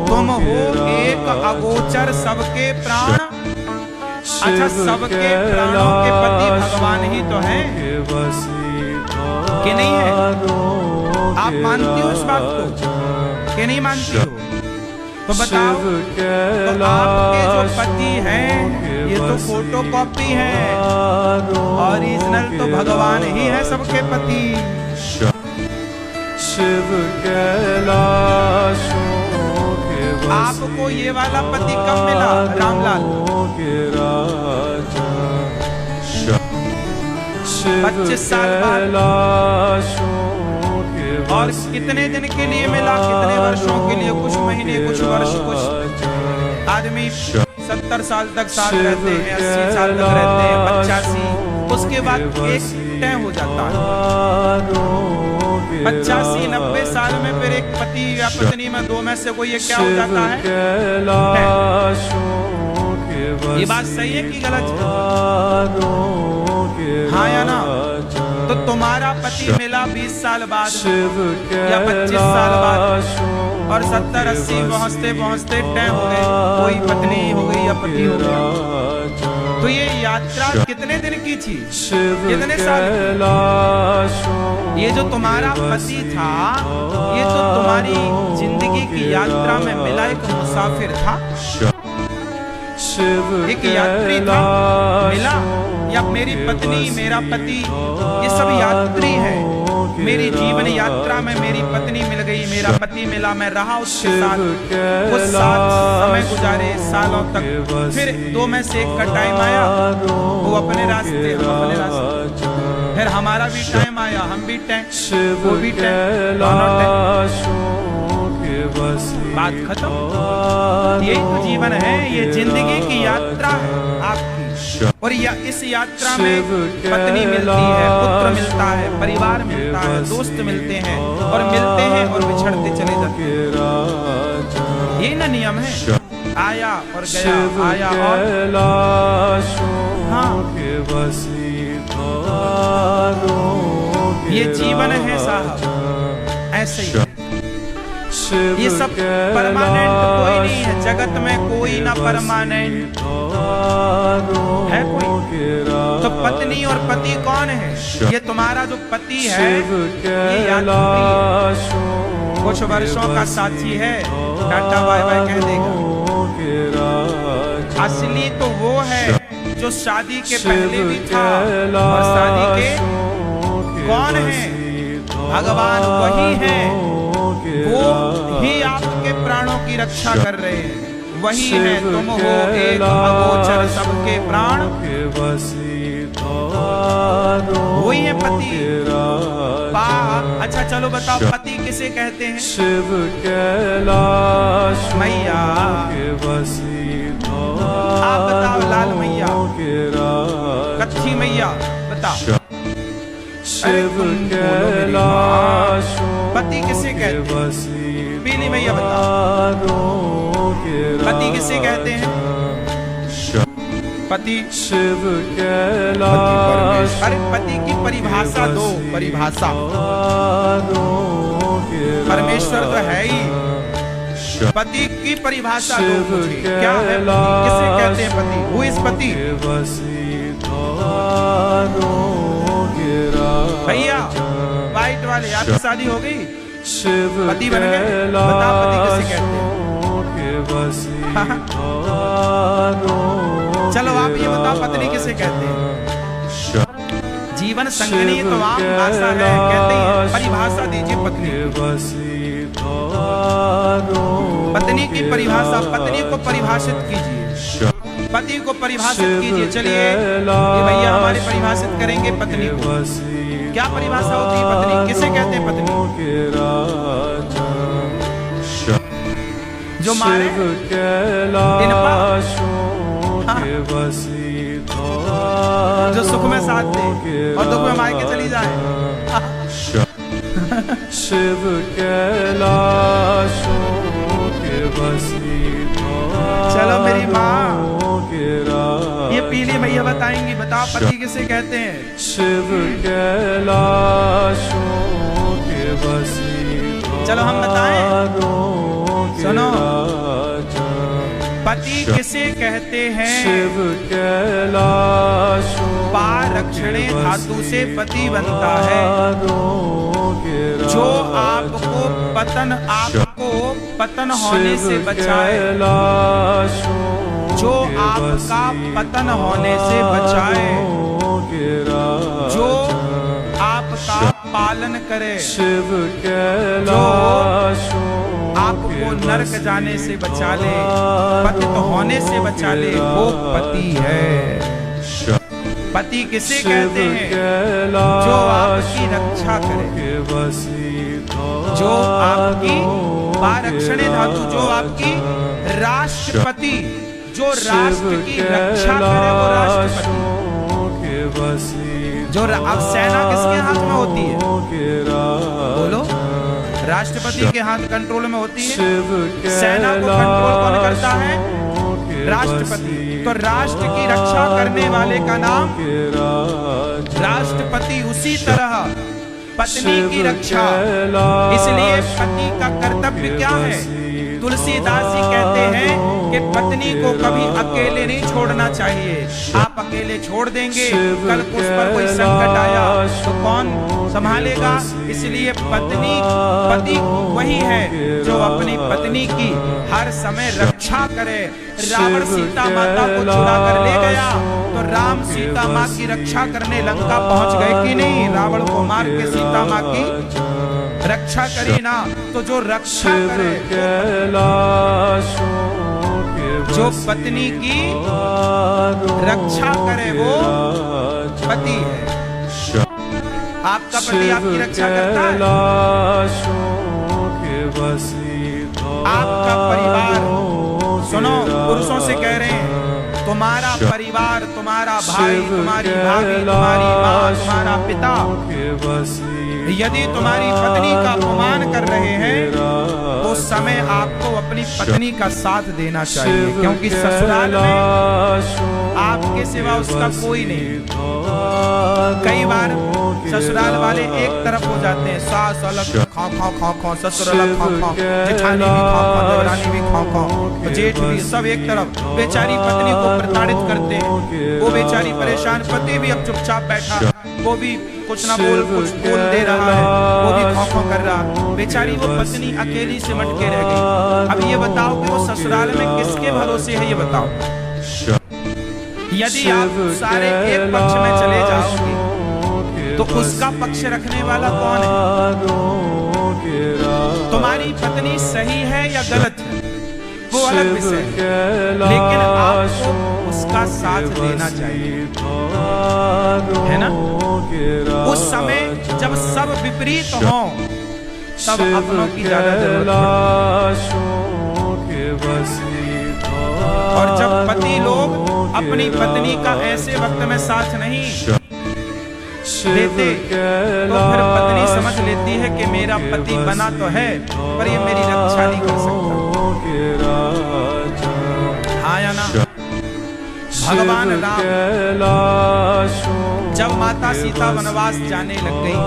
S1: तुम हो एक अगोचर सबके प्राण। अच्छा सबके प्राणों के पति भगवान ही तो है कि नहीं है? आप मानती हो इस बात को कि नहीं मानती हो? तो बताओ, तो आपके जो पति हैं ये तो फोटो कॉपी है, ओरिजिनल तो भगवान ही है सबके पति। आपको ये वाला पति कब मिला रामलाल? 25 साल बाद। और कितने दिन के लिए मिला? कितने वर्षों के लिए? कुछ महीने, कुछ वर्ष, कुछ आदमी 70 साल तक साथ रहते हैं, 80 साल तक रहते हैं, 85, उसके बाद एक तय हो जाता है। 85-90 साल में फिर एक पति या पत्नी में दो में से कोई एक क्या हो जाता है? ये बात सही है कि गलत है? हाँ या ना? तो तुम्हारा पति मिला 20 साल बाद या 25 साल बाद और 70-80 पहुंचते पहुंचते तय हो गए, कोई पत्नी हो गई या पति हो गया। तो ये यात्रा कितने दिन की थी? कितने साल? ये जो तुम्हारा पति था, ये तो तुम्हारी जिंदगी की यात्रा में मिला एक मुसाफिर था, एक यात्री था, मिला। या मेरी पत्नी, मेरा पति, ये सब यात्री है। मेरी जीवन यात्रा में मेरी पत्नी मिल गई, मेरा पति मिला, मैं रहा उसके साथ, वो साथ समय गुजारे सालों तक। फिर दो में से एक का टाइम आया, वो अपने रास्ते, हम अपने रास्ते। फिर हमारा भी टाइम आया, हम भी टाइम, वो भी टाइम, दोनों टाइम। बात खत्म। यही तो जीवन है, ये जिंदगी की यात्रा है आपकी। और इस यात्रा में पत्नी मिलती है, पुत्र मिलता है, परिवार मिलता है, दोस्त मिलते हैं और मिलते हैं और बिछड़ते चले जाते हैं। ये ना नियम है, आया और गया, आया और हाँ, ये जीवन है साहब, ऐसे ही। ये सब परमानेंट कोई नहीं है, जगत में कोई ना परमानेंट है कोई। तो पत्नी और पति कौन है? ये तुम्हारा जो पति है, ये यात्री है, कुछ वर्षों का साथी है, टाटा बाय बाय कह देगा। असली तो वो है जो शादी के पहले भी था और शादी के कौन है? भगवान वही है, वो ही आपके प्राणों की रक्षा कर रहे हैं, वही है। तुम हो एक अगोचर सबके प्राण, वही है पति। अच्छा चलो बताओ, पति किसे कहते हैं?
S2: शिव कैलाश
S1: मैया, आप बताओ, लाल मैया, कच्ची मैया, बताओ।
S2: शिव कैलाश
S1: पति किसे कहते हैं? पीली मैया बताओ, पति किसे कहते हैं? पति
S2: शिव कैलाश।
S1: अरे पति की परिभाषा दो, परिभाषा। परमेश्वर तो है ही, पति की परिभाषा दो मुझे, क्या है पति? किसे कहते हैं पति? Who is पति? भैया वाइट वाले, आपकी शादी हो गई, पति बन गए, बताओ पति किसे कहते हैं? चलो आप ये बताओ, पत्नी किसे कहते हैं? जीवन संगनी तो आम भाषा है, कहते हैं, परिभाषा दीजिए पत्नी। पत्नी की परिभाषा, पत्नी को परिभाषित कीजिए, पति को परिभाषित कीजिए। चलिए ये भैया हमारे परिभाषित करेंगे पत्नी को। क्या परिभाषा होती है पत्नी? किसे कहते हैं पत्नी? जो मारे दिन पार, हाँ, जो सुख में साथ दे और दुख में मायके चली जाए।
S2: शिव कैलाश के बसी।
S1: चलो मेरी माँ, ये पीली मैया बताएंगी, बताओ पति किसे कहते हैं?
S2: शिव कैलाश के बसी।
S1: चलो हम बताएं, सुनो, पति किसे कहते हैं?
S2: शिव कैलाश।
S1: पारक्षणे धातु से पति बनता है, जो आपको पतन होने से बचाए, जो आपका पतन होने से बचाए, जो आपका पालन करे,
S2: शिव कैलाश।
S1: आपको नरक जाने से बचा ले, पतित होने से बचा ले, वो पति है। पति किसे कहते हैं? जो आपकी रक्षा करे, जो आपकी पारक्षणे धातु, जो आपकी राष्ट्रपति, जो राष्ट्र की रक्षा करे वो राष्ट्रपति। जो अब सेना किसके हाथ में होती है? बोलो, राष्ट्रपति के हाथ कंट्रोल में होती है। सेना को कंट्रोल कौन करता है? राष्ट्रपति। तो राष्ट्र की रक्षा करने वाले का नाम राष्ट्रपति। उसी तरह पत्नी की रक्षा, इसलिए पति का कर्तव्य क्या है? तुलसीदास जी कहते हैं कि पत्नी को कभी अकेले नहीं छोड़ना चाहिए। आप अकेले छोड़ देंगे, कल उस पर कोई संकट आया तो कौन संभालेगा? इसलिए पति वही है जो अपनी पत्नी की हर समय रक्षा करे। रावण सीता माता को चुरा कर ले गया तो राम सीता माँ की रक्षा करने लंका पहुंच गए कि नहीं? रावण को मार के सीता माँ की रक्षा करी ना। तो जो रक्षा करे, जो पत्नी की रक्षा करे वो पति है। आपका पति आपकी रक्षा करता है? आपका परिवार, सुनो, पुरुषों से कह रहे हैं, तुम्हारा परिवार, तुम्हारा भाई, तुम्हारी भाभी, तुम्हारी माँ, तुम्हारा पिता यदि तुम्हारी पत्नी का अपमान कर रहे हैं तो उस समय आपको अपनी पत्नी का साथ देना चाहिए, क्योंकि ससुराल में आपके सिवा उसका कोई नहीं। कई बार ससुराल वाले एक तरफ हो जाते हैं, सास अलग खाओ खाओ खाओ खाओ, ससुर अलग खाओ खाओ, जेठानी भी खाओ खाओ, देवरानी भी खाओ खाओ, जेठ भी, सब एक तरफ। बेचारी पत्नी को प्रताड़ित करते हैं, वो बेचारी परेशान, पति भी अब चुपचाप बैठा, वो भी कुछ ना बोल कुछ बोल दे रहा है, वो भी खाओ खाओ कर रहा। बेचारी वो पत्नी अकेली सिमट के रह गई। अब ये बताओ कि वो ससुराल में किसके भरोसे है? ये बताओ। यदि आप सारे एक पक्ष में चले जाओगे तो उसका पक्ष रखने वाला कौन है? तुम्हारी पत्नी सही है या गलत है वो अलग विषय है, लेकिन आपको उसका साथ देना चाहिए, है ना? उस समय जब सब विपरीत हो तब अपनों की ज्यादा जरूरत है। और जब पति लोग अपनी पत्नी का ऐसे वक्त में साथ नहीं देते तो फिर पत्नी समझ लेती है कि मेरा पति बना तो है पर ये मेरी रक्षा नहीं कर सकता। हाँ या ना? भगवान राम जब माता सीता वनवास जाने लग गई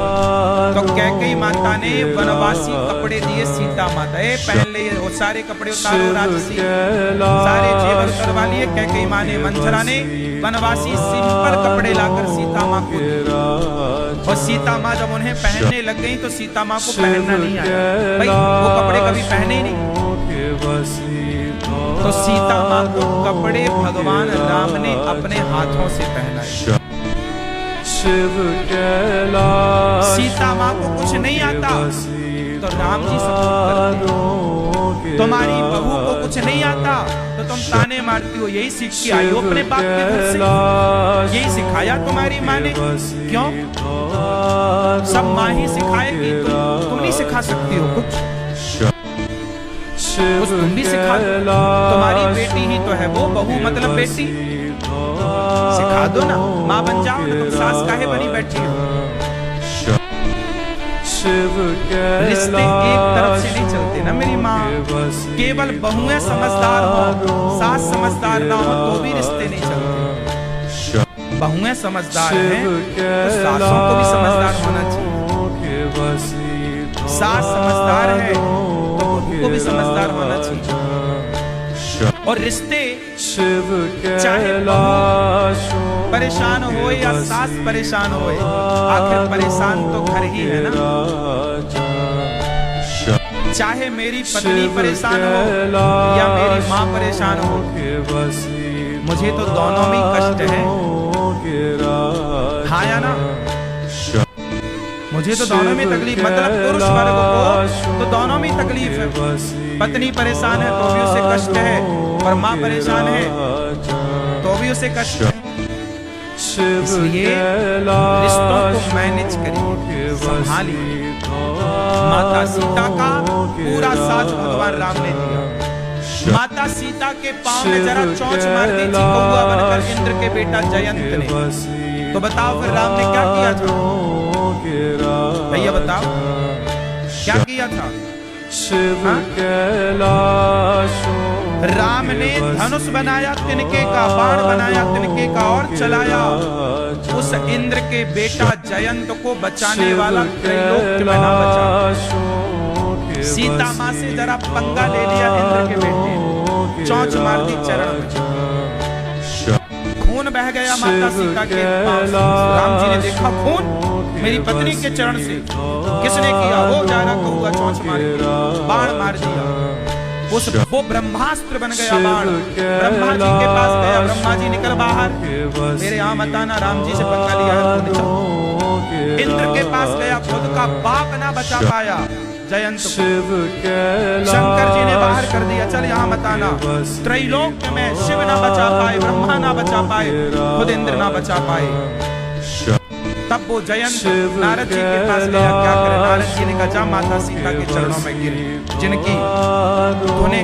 S1: तो कैकेयी माता ने वनवासी कपड़े दिए सीता माता, पहन ले, वो सारे कपड़े उतारो राजसी, सारे जेवर करवा लिए। कैकेयी माँ ने, मंथरा ने वनवासी सिंपल कपड़े लाकर सीता माँ को दिए। और सीता माँ जब उन्हें पहनने लग गई तो सीता माँ को पहनना नहीं आया, भाई वो कपड़े कभी पहने ही नहीं। तो सीता माँ को कपड़े भगवान राम ने अपने हाथों से पहनाए। सीता माँ को कुछ नहीं आता तो राम जी सब करते। तुम्हारी बहू को कुछ नहीं आता तो तुम ताने मारती हो, यही सीख के आई हो अपने बाप के घर से, यही सिखाया तुम्हारी माँ ने। क्यों? सब माँ ही सिखाएगी, तुम नहीं सिखा सकती हो कुछ तुम भी सिखा दो। तुम्हारी बेटी ही तो है वो, बहू मतलब बेटी, सिखा दो ना, माँ बन जाओ ना। तुम सास काहे बनी बैठी हो? रिश्ते एक तरफ से नहीं चलते ना मेरी माँ। केवल बहुएं समझदार हो, सास समझदार ना हो तो भी रिश्ते नहीं चलते। बहुएं समझदार हैं तो सासों को भी समझदार होना चाहिए। सास समझदार है तो बहू को भी समझदार होना चाहिए। और रिश्ते चाहे बहू परेशान हो या सास परेशान हो, आखिर परेशान तो घर ही है ना। चाहे मेरी पत्नी परेशान हो या मेरी माँ परेशान हो, मुझे तो दोनों में कष्ट है। हाँ या ना? मुझे तो दोनों में तकलीफ, मतलब पुरुष वर्ग को तो दोनों में तकलीफ है। पत्नी परेशान है तो भी उसे कष्ट है, और माँ परेशान है तो भी उसे कष्ट है। इसलिए रिश्तों को मैनेज करिए, संभालिए। माता सीता का पूरा साथ भगवान राम ने दिया। माता सीता के पांव में जरा चोंच मार दी थी कौवा बनकर इंद्र के बेटा जयंत ने, तो बताओ फिर राम ने क्या किया था? भैया बताओ क्या किया था? राम ने धनुष बनाया तिनके का, बाण बनाया तिनके का और चलाया। उस इंद्र के बेटा जयंत को बचाने वाला त्रैलोक्य में ना बचा। सीता माँ से जरा पंगा ले लिया इंद्र के बेटे ने, चोंच मार दी चरण में, खून बह गया माता सीता के पांव से। राम जी ने देखा खून मेरी पत्नी के चरण से, किसने किया? वो जा रहा कौवा चोंच मार दिया, बाण मार दिया। वो ब्रह्मास्त्र बन गया बाण। ब्रह्मा जी के पास गया, ब्रह्मा जी निकल बाहर, मेरे यहाँ मत आना, राम जी से पंगा लिया है। इंद्र के पास गया, खुद का बाप ना बचा पाया जयंत को, शंकर जी ने बाहर कर दिया, चल यहाँ मत आना। त्रैलोक्य में शिव ना बचा पाए, ब्रह्मा ना बचा पाए, खुद इंद्र ना बचा पाए। तब वो जयंत नारद जी के पास गया, क्या करे? नारद जी ने कहा जा माता सीता के चरणों में गिर, जिनकी तूने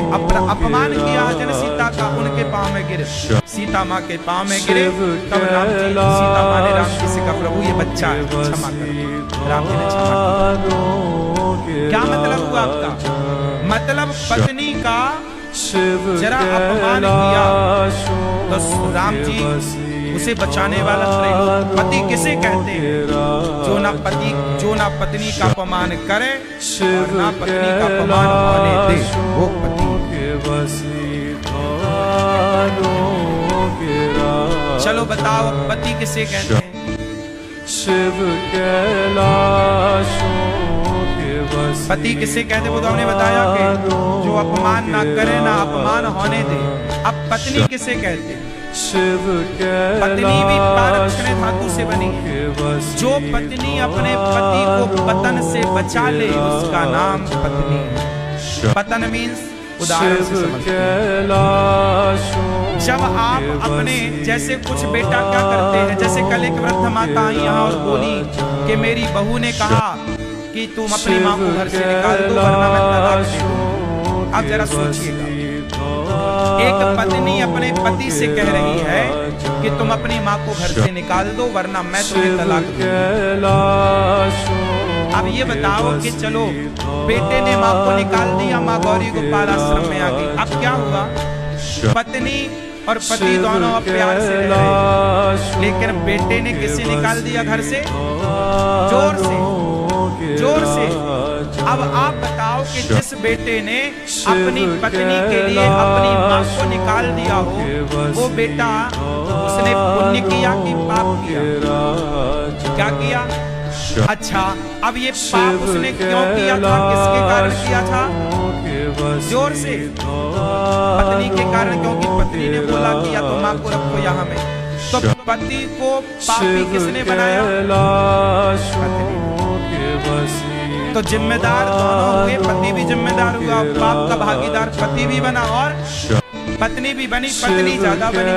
S1: अपमान किया जन सीता का, उनके पांव में गिर। सीता माँ के पांव में गिरे। तब राम जी, सीता माँ ने राम जी से कहा प्रभु ये बच्चा है, क्षमा करो। राम जी ने क्षमा किया। क्या मतलब हुआ आपका? मतलब पत्नी का जरा अपमान किया तो राम जी उसे बचाने वाला त्रैलोक्य। पति किसे कहते हैं? जो ना पत्नी का अपमान करे और ना पत्नी का अपमान होने दे, वो पति। चलो बताओ पति किसे कहते हैं? पति किसे कहते? वो तो हमने बताया कि जो अपमान ना करे ना अपमान होने दे। अब पत्नी किसे कहते हैं? पत्नी भी पारक्षण धातु से बनी है। जो पत्नी अपने पति को पतन से बचा ले उसका नाम पत्नी है। पतन मीन्स उदाहरण से समझते हैं, जब आप अपने जैसे कुछ बेटा क्या करते हैं, जैसे कल एक वृद्ध माता आई यहाँ और बोली कि मेरी बहू ने कहा कि तुम अपनी माँ को घर से निकाल दो वरना मैं तलाक दे दूंगी। अब जरा सोचिएगा, एक पत्नी अपने पति से कह रही है कि तुम अपनी माँ को घर से निकाल दो वरना मैं तुम्हें तलाक दूंगी। अब ये बताओ कि चलो बेटे ने माँ को निकाल दिया, माँ गौरी गोपाल आश्रम में आ गई। अब क्या हुआ? पत्नी और पति दोनों अब प्यार से रह रहे, लेकिन बेटे ने किसे निकाल दिया घर से? जोर से, जोर से। अब आप बताओ कि जिस बेटे ने अपनी पत्नी के लिए अपनी माँ को निकाल दिया हो, वो बेटा उसने पुण्य किया कि पाप किया? क्या किया? अच्छा, अब ये पाप उसने क्यों किया था? किसके कारण किया था? जोर से, पत्नी के कारण, क्योंकि पत्नी ने बोला कि या तो माँ को रखो यहाँ में। तो पति को पापी किसने बनाया? पत्नी। तो जिम्मेदार दोनों हुए, पति भी जिम्मेदार हुआ, पाप का भागीदार पति भी बना और पत्नी भी बनी, पत्नी ज्यादा बनी।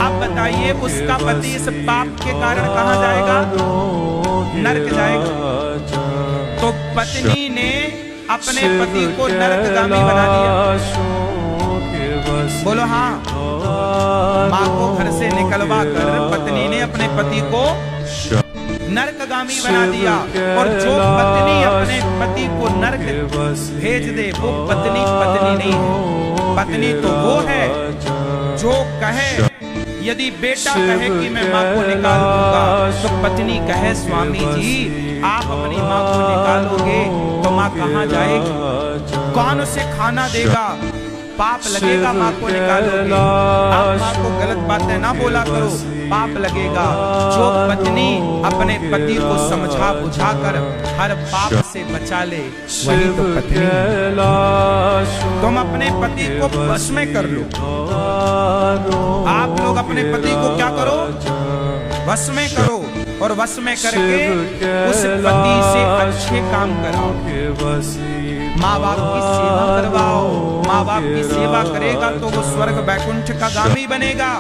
S1: अब बताइए उसका पति इस पाप के कारण कहाँ जाएगा? नरक जाएगा। तो पत्नी ने अपने पति को नरकगामी बना दिया। बोलो हाँ। माँ को घर से निकलवा कर पत्नी ने अपने पति को नरकगामी बना दिया। और जो पत्नी अपने पति को नरक भेज दे वो पत्नी पत्नी नहीं है। पत्नी तो वो है जो कहे, यदि बेटा कहे कि मैं माँ को निकाल दूंगा, तो पत्नी कहे स्वामी जी आप अपनी माँ को निकालोगे तो माँ कहाँ जाएगी? कौन उसे खाना देगा? पाप लगेगा माँ को निकालोगे। आप माँ को गलत बातें ना बोला करो, पाप लगेगा। जो पत्नी अपने पति को समझा बुझा कर हर पाप से बचा ले वही तो पत्नी है। तुम अपने पति को वश में कर लो। आप लोग अपने पति को क्या करो? वश में करो, और वश में करके उस पति से अच्छे काम कराओ। माँ बाप की सेवा करवाओ। माँ बाप की सेवा करेगा तो वो स्वर्ग बैकुंठ का गामी बनेगा।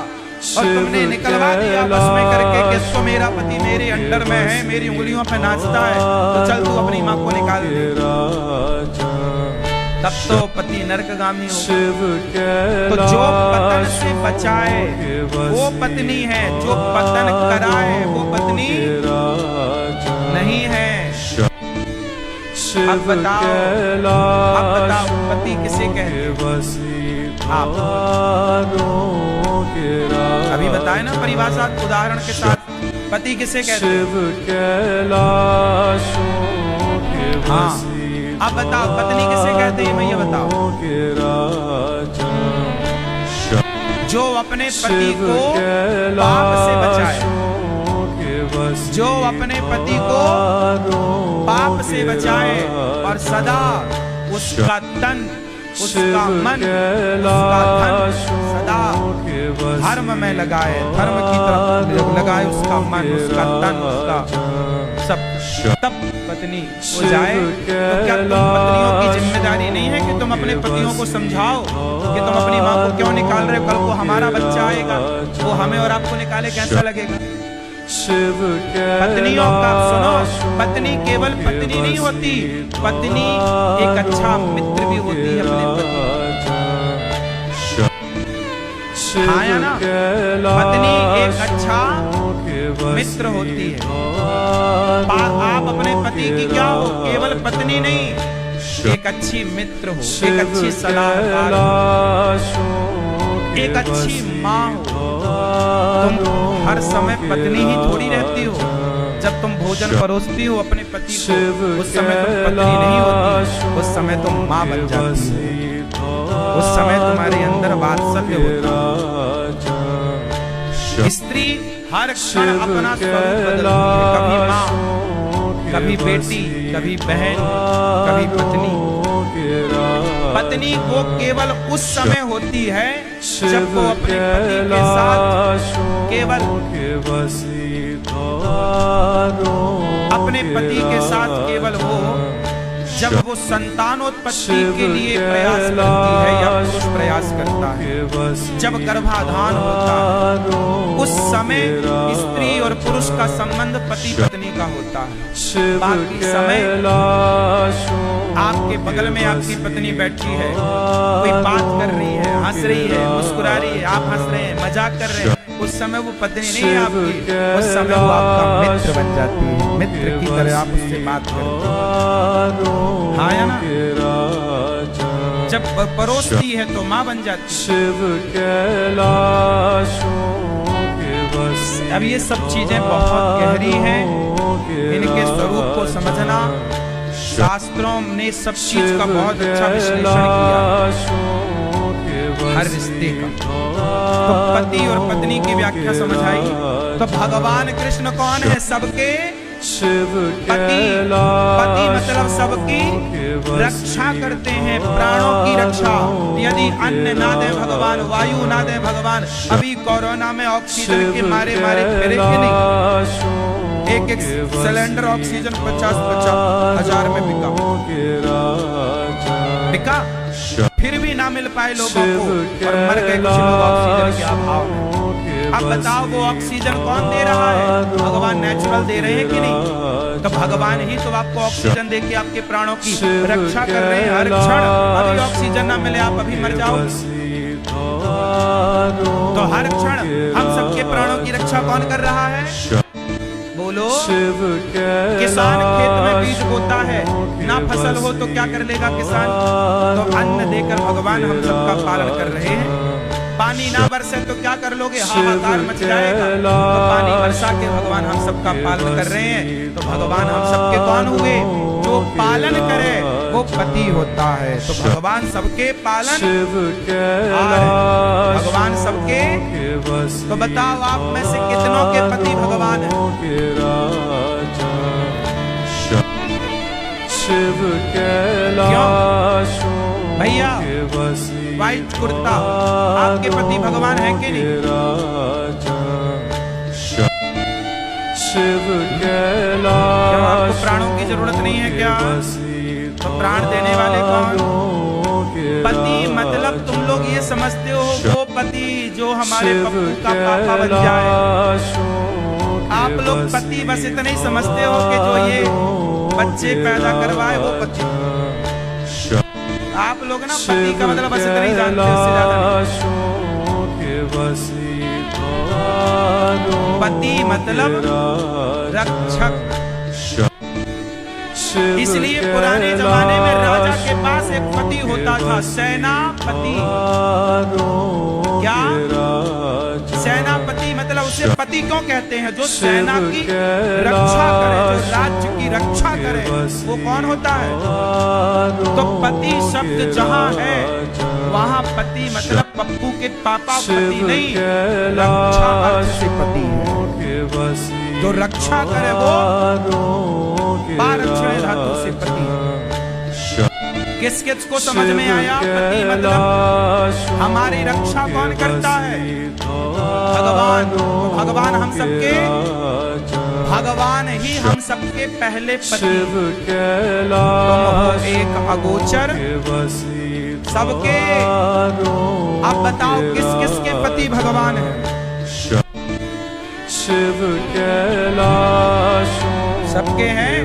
S1: और तुमने निकलवा दिया बस में करके कि तो मेरा पति मेरे अंडर में है, मेरी उंगलियों पे नाचता है, तो चल तू अपनी माँ को निकाल दे। तब तो पति नरकगामी होगा। तो जो पतन से बचाए वो पत्नी है, जो पतन कराए वो पत्नी नहीं है। अब बताओ पति किसे कहते हैं? आप अभी बताए ना परिभाषा उदाहरण के साथ, पति किसे कहते हैं? हाँ, अब बताओ पत्नी किसे कहते हैं? मैं ये बताओ। जो अपने पति को पाप से बचाए, जो अपने पति को पाप से बचाए और सदा उसका तन, उसका मन, उसका धन सदा धर्म में लगाए, धर्म की तरफ लगाए उसका मन, उसका तन, उसका सब, तब पत्नी हो जाए। तो क्या तुम पत्नियों की जिम्मेदारी नहीं है कि तुम अपने पतियों को समझाओ कि तुम अपनी माँ को क्यों निकाल रहे हो? कल को हमारा बच्चा आएगा, वो हमें और आपको निकाले, कैसा लगेगा? पत्नियों का सुनो, पत्नी केवल पत्नी नहीं होती, पत्नी एक अच्छा मित्र भी होती है अपने पति। हाँ या ना? पत्नी एक अच्छा मित्र होती है। आप अपने पति की क्या हो? केवल पत्नी नहीं, एक अच्छी मित्र हो, एक अच्छी सलाहकार हो, एक अच्छी माँ हो। तुम हर समय पत्नी ही थोड़ी रहती हो। जब तुम भोजन परोसती हो अपने पति को, उस समय तुम पत्नी नहीं होती, उस समय तुम माँ बन जाती हो, उस समय तुम्हारे अंदर वात्सल्य होता है। स्त्री हर क्षण अपना स्वरूप बदलती है, कभी माँ, कभी बेटी, कभी बहन, कभी पत्नी। पत्नी वो केवल उस समय होती है जब वो अपने पति के साथ केवल अपने पति के साथ केवल वो जब वो संतानोत्पत्ति के लिए प्रयास करती है या पुरुष प्रयास करता है, जब गर्भाधान होता है, उस समय स्त्री और पुरुष का संबंध पति पत्नी का होता है। बाकी समय आपके बगल में आपकी पत्नी बैठी है, कोई बात कर रही है, हंस रही है, मुस्कुरा रही है, आप हंस रहे हैं, मजाक कर रहे हैं, उस समय वो पत्नी नहीं है आपकी, उस समय वो आपका मित्र बन जाती है। मित्र की तरह आप उससे बात करते हैं। हाँ या ना? जब परोसती है तो माँ बन जाती है। अब ये सब चीजें बहुत गहरी हैं, इनके स्वरूप को समझना, शास्त्रों ने सब चीज का बहुत अच्छा विश्लेषण किया, हर रिश्ते का। तो पति और पत्नी की व्याख्या समझ आई। तो भगवान कृष्ण कौन है? सबके पति। पति मतलब सबकी रक्षा करते हैं, प्राणों की रक्षा। यदि अन्न ना दे भगवान, वायु ना दे भगवान, अभी कोरोना में ऑक्सीजन के मारे फिरे कि नहीं? एक सिलेंडर ऑक्सीजन 50-50 हजार में बिका, फिर भी ना मिल पाए लोगों को और मर गए कुछ लोग ऑक्सीजन के अभाव में। अब बताओ वो ऑक्सीजन कौन दे रहा है? भगवान नेचुरल दे रहे हैं कि नहीं? तो भगवान ही तो आपको ऑक्सीजन देके आपके प्राणों की रक्षा कर रहे हैं हर क्षण। अभी ऑक्सीजन ना मिले आप अभी मर जाओ। तो हर क्षण हम सबके प्राणों की रक्षा कौन कर रहा है? बोलो। किसान खेत में बीज बोता है, ना फसल हो तो क्या कर लेगा किसान? तो अन्न देकर भगवान हम सबका पालन कर रहे हैं। पानी ना बरसे तो क्या कर लोगे? हाहाकार मच जाएगा। तो पानी बरसा के भगवान हम सबका पालन कर रहे हैं। तो भगवान हम सबके कौन हुए? जो पालन करे वो पति होता है। तो भगवान सबके पालन, भगवान सबके। तो बताओ आप में से कितनों के पति भगवान है? क्यों भैया? व्हाइट कुर्ता, आपके पति भगवान है कि नहीं? क्यों आपको प्राणों की जरूरत नहीं है क्या? तो प्राण देने वाले कौन? पति मतलब तुम लोग ये समझते हो वो पति जो हमारे पप्पू का पापा बन जाए। आप लोग पति बस इतना ही समझते हो कि जो ये बच्चे पैदा करवाए वो पति। आप लोग ना पति का मतलब बस इतना ही जानते हो, उससे ज्यादा नहीं। पति मतलब रक्षक। इसलिए पुराने जमाने में राजा के पास एक पति होता था, सेनापति। क्या सेनापति मतलब उसे पति क्यों कहते हैं? जो सेना की रक्षा करे, जो राज्य की रक्षा करे, वो कौन होता है? तो पति शब्द जहां है वहां पति मतलब पप्पू के पापा पति नहीं, रक्षा अर्थ से पति है। जो रक्षा करे वो पारक्षण धातु से पति। किस किस को समझ में आया? पति मतलब हमारी रक्षा कौन करता है? भगवान। भगवान हम सबके, भगवान ही हम सबके पहले पति। तुम हो एक अगोचर सबके। अब बताओ किस किस के पति भगवान है?
S2: शिव कैलाश
S1: सबके हैं।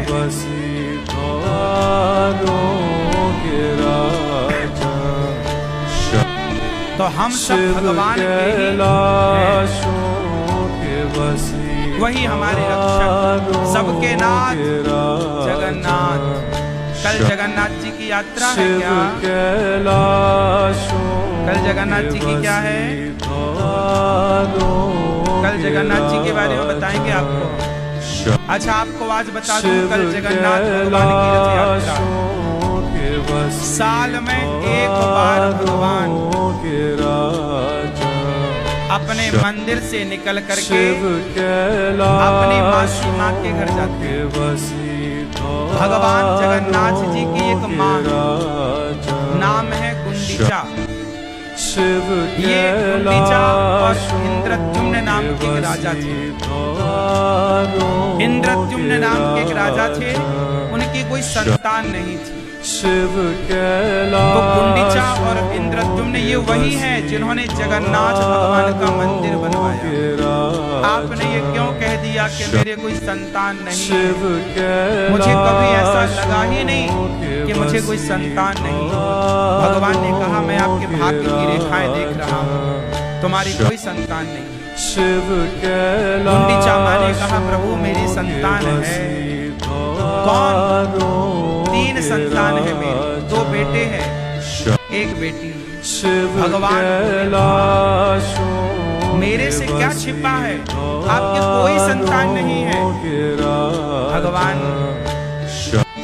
S1: तो हम सब भगवान के ही हैं। वही हमारे रक्षक, सबके नाथ जगन्नाथ। कल जगन्नाथ जी की यात्रा है क्या? कल जगन्नाथ जी की क्या है? कल जगन्नाथ जी के बारे में बताएंगे आपको। अच्छा आपको आज बता दूं, कल जगन्नाथ भगवान की रथ यात्रा। साल में एक बार भगवान अपने मंदिर से निकल करके अपनी मासी माँ के घर जाते हैं। भगवान जगन्नाथ जी की एक माँ नाम है गुंडीचा। ये गुंडीचा और इंद्रद्युम्न नाम के एक राजा थे। इंद्रद्युम्न नाम के एक राजा थे, उनकी कोई संतान नहीं थी। तो गुंडीचा और इंद्रद्युम्न ये वही हैं जिन्होंने जगन्नाथ भगवान का मंदिर बनवाया। आपने ये क्यों कह दिया कि मेरे कोई संतान नहीं है? मुझे कभी ऐसा लगा ही नहीं कि मुझे कोई संतान नहीं। भगवान ने कहा मैं आपके भाग्य की रेखाएं देख रहा हूँ, तुम्हारी कोई संतान नहीं। गुंडीचा माँ ने कहा प्रभु मेरी संतान है। कौन? 3 संतान है मेरे, 2 बेटे हैं, एक बेटी। भगवान मेरे से क्या छिपा है? आपके कोई संतान नहीं है। भगवान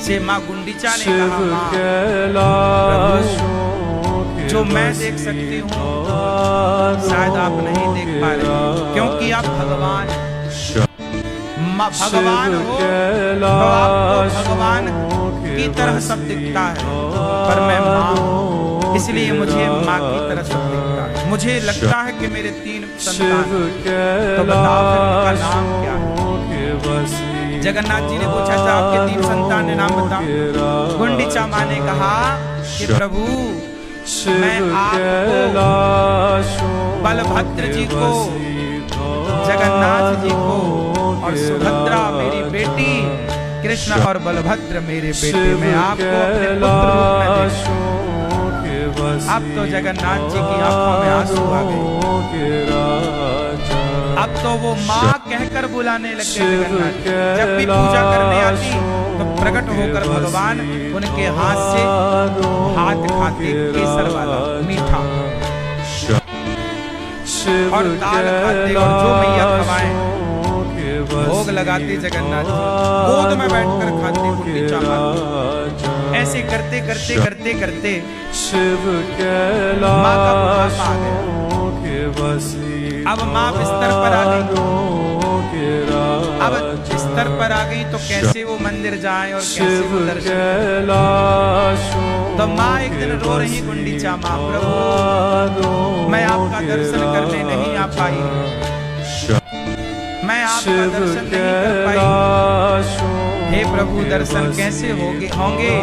S1: से माँ गुंडीचा ने कहा माँ प्रभु जो मैं देख सकती हूँ शायद आप नहीं देख पा रहे, क्योंकि आप भगवान भगवान हो तो आपको भगवान की तरह सब दिखता है, पर मैं माँ हूँ इसलिए मुझे माँ की तरह सब दिखता है। मुझे लगता है कि मेरे 3 संतान। तो बताओ फिर उनका नाम क्या है? जगन्नाथ जी ने पूछा था आपके 3 संतान ने नाम बताओ। गुंडीचा माँ ने कहा कि प्रभु मैं आपको, बलभद्र जी को, जगन्नाथ जी को और सुभद्रा मेरी बेटी, कृष्ण और बलभद्र मेरे बेटे, मैं आपको अपने पुत्र रूप में देखता हूं। अब तो जगन्नाथ जी की आंखों में आंसू आ गए। अब तो वो माँ कहकर बुलाने लगे जगन्नाथ। जब भी पूजा करने आती तो प्रकट होकर भगवान उनके हाथ से हाथ खाते, केसर वाला मीठा और दाल खाते, और जो मैया खवाएं भोग लगाते जगन्नाथ जी, गोद में बैठकर खाते गुंडीचा माँ। ऐसे करते करते करते करते माँ का बुढ़ापा आ गया। अब माँ बिस्तर पर आ गई। अब बिस्तर पर आ गई तो कैसे वो मंदिर जाए और कैसे वो दर्शन करे? तो माँ एक दिन रो रही, गुंडीचा माँ प्रभु मैं आपका दर्शन करने नहीं आ पाई, मैं आपका दर्शन नहीं कर पाई। हे प्रभु दर्शन कैसे होंगे?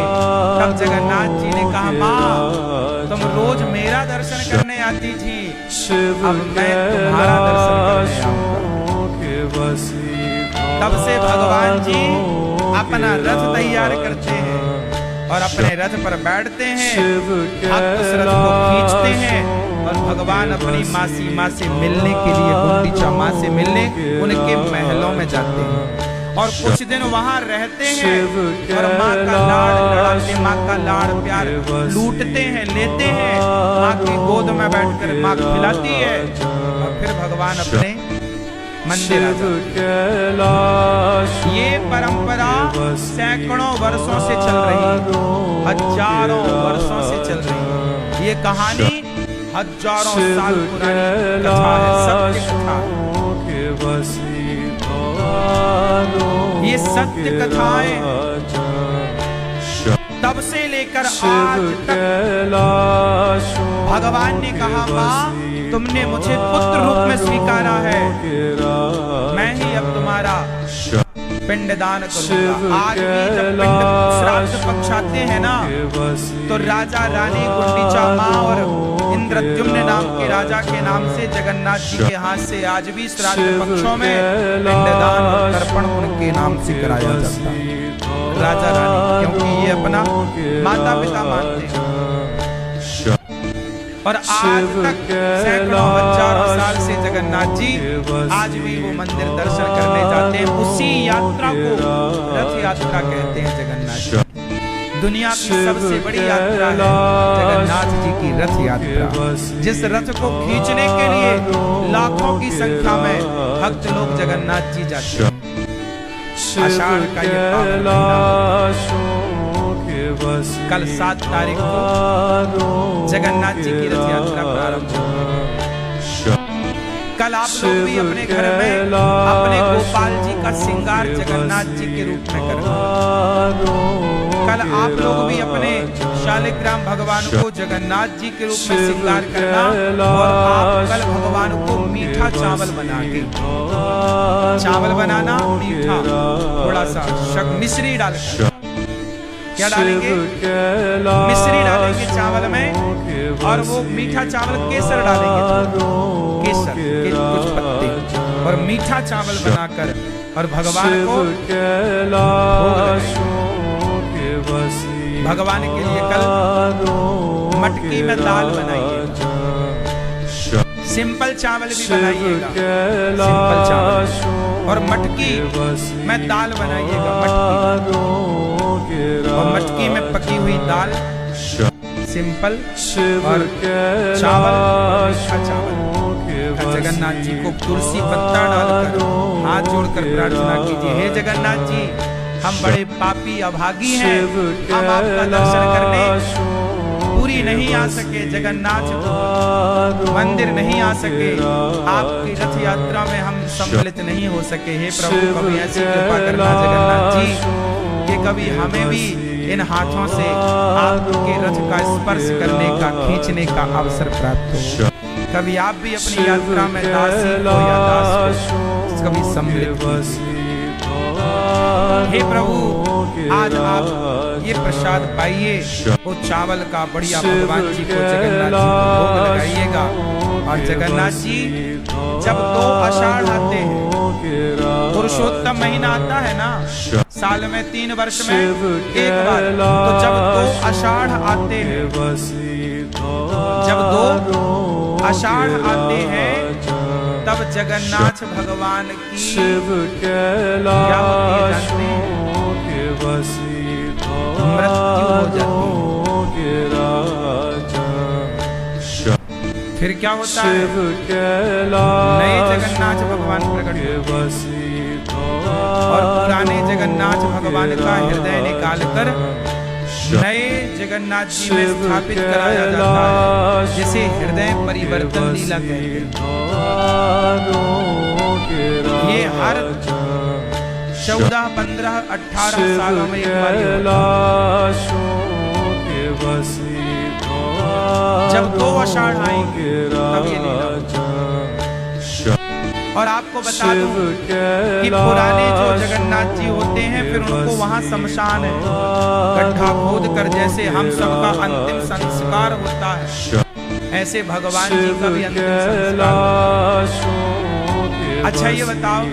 S1: तब जगन्नाथ जी ने कहा माँ तुम रोज रोज मेरा दर्शन करने आती थी,
S2: शिव
S1: अब मैं तुम्हारा दर्शन करने आऊंगा।
S2: के वसी
S1: तब से भगवान जी अपना रथ तैयार करते हैं और अपने रथ पर बैठते हैं, भक्त उस रथ को खींचते हैं और भगवान अपनी माँ से मिलने के लिए, गुंडीचा माँ से मिलने उनके महलों में जाते हैं और कुछ दिन वहां रहते हैं और माँ का लाड़ लड़ाते, माँ का लाड़ प्यार लूटते हैं, लेते हैं, माँ की गोद में बैठकर माँ खिलाती है और फिर भगवान अपने मंदिर आ जाते हैं। ये परंपरा सैकड़ों वर्षों से चल रही है, हजारों वर्षों से चल रही है। ये कहानी हजारों साल पुरानी कथा है, सत्य कथा। ये सत्य कथाएं तब से लेकर आज तक भगवान ने कहा, माँ तुमने मुझे पुत्र रूप में स्वीकारा है, मैं ही अब तुम्हारा पिंडदान करूंगा। आज भी जब पिंड श्राद्ध पक्ष आते हैं ना, तो राजा रानी गुंडीचा माँ और इंद्रद्युम्न नाम के राजा के नाम से जगन्नाथ जी के हाथ से आज भी श्राद्ध पक्षों में पिंडदान और तर्पण उनके नाम से कराया जाता है, राजा रानी, क्योंकि ये अपना माता पिता मानते हैं। और आज तक सैकड़ों हजारों साल से जगन्नाथ जी आज भी वो मंदिर दर्शन करने जाते हैं। उसी यात्रा को रथ यात्रा कहते हैं। जगन्नाथ दुनिया की सबसे बड़ी यात्रा है जगन्नाथ जी की रथ यात्रा, जिस रथ को खींचने के लिए लाखों की संख्या में भक्त लोग जगन्नाथ जी जाते हैं। आषाढ़ का ये पावन महीना, कल 7 तारीख को जगन्नाथ जी की रथ यात्रा प्रारंभ होगी। कल आप लोग भी अपने घर में अपने गोपाल जी का श्रृंगार जगन्नाथ जी के रूप में करेंगे। कल आप लोग भी अपने शालिग्राम भगवान को जगन्नाथ जी के रूप में श्रृंगार करना और आप कल भगवान को मीठा चावल बना के, चावल बनाना मीठा, थोड़ा सा मिश्री डालकर, क्या डालेंगे, मिश्री डालेंगे चावल में और वो मीठा चावल केसर डालेंगे, केसर के कुछ पत्ते और मीठा चावल बनाकर और भगवान को भगवान के लिए कल मटकी में दाल बनाइएगा, सिंपल चावल भी बनाइएगा, सिंपल चावल और मटकी में दाल बनाइएगा, मटकी और मटकी में पकी हुई दाल, सिंपल और चावल, मीठा चावल। जगन्नाथ जी को तुलसी पत्ता डालकर हाथ जोड़कर प्रार्थना कीजिए, हे जगन्नाथ जी हम बड़े पापी अभागी हैं, हम आपका दर्शन करने पूरी नहीं आ सके, जगन्नाथ मंदिर नहीं आ सके, आपकी रथ यात्रा में हम सम्मिलित नहीं हो सके। हे प्रभु कभी ऐसी कृपा करना जगन्नाथ जी कि कभी हमें भी इन हाथों से आपके रथ का स्पर्श करने का, खींचने का अवसर प्राप्त हो। कभी आप भी अपनी यात्रा में दासी को या दास को कभी सम्मिलित हो। हे प्रभु आज आप ये प्रसाद पाइए, वो चावल का बढ़िया भगवान जी को, जगन्नाथ जी को भोग लगाइएगा। और जगन्नाथ जी जब 2 आषाढ़ आते हैं, पुरुषोत्तम महीना आता है ना, साल में 3 वर्ष में एक बार, तो जब 2 आषाढ़ आते हैं, जब 2 आषाढ़ आते हैं तब जगन्नाथ भगवान की क्या होती है जानते हैं? मृत्यु हो जाती है। फिर क्या होता है? नए जगन्नाथ भगवान प्रकट होते और पुराने जगन्नाथ भगवान का हृदय निकालकर नए जगन्नाथ जी में स्थापित कराया जाता है, जिसे हृदय परिवर्तन लीला कहते हैं। ये हर 14, 15, 18 सालों में एक बार जब 2 आषाढ़ आएंगे तब ये लीला। और आपको बता दूं कि पुराने जो जगन्नाथ जी होते हैं, फिर उनको वहां शमशान है, गड्ढा खोद कर जैसे हम सबका अंतिम संस्कार होता है, ऐसे भगवान जी का भी अंतिम संस्कार। अच्छा ये बताओ,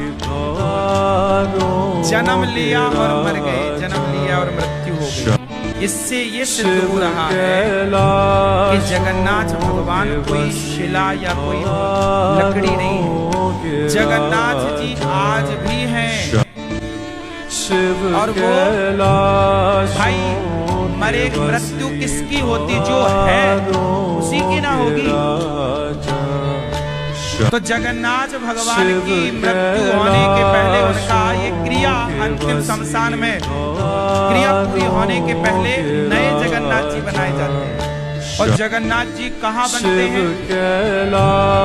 S1: जन्म लिया और मर गए, जन्म लिया और मृत्यु हो गई, इससे ये सिद्ध हो रहा है कि जगन्नाथ भगवान कोई शिला या कोई लकड़ी नहीं है। जगन्नाथ जी आज भी हैं और वो भाई मरे, मृत्यु किसकी होती? जो है उसी की ना होगी। तो जगन्नाथ भगवान की मृत्यु होने के पहले उनका ये क्रिया अंतिम शमशान में क्रिया पूरी होने के पहले नए जगन्नाथ जी बनाए जाते हैं। और जगन्नाथ जी कहाँ बनते हैं?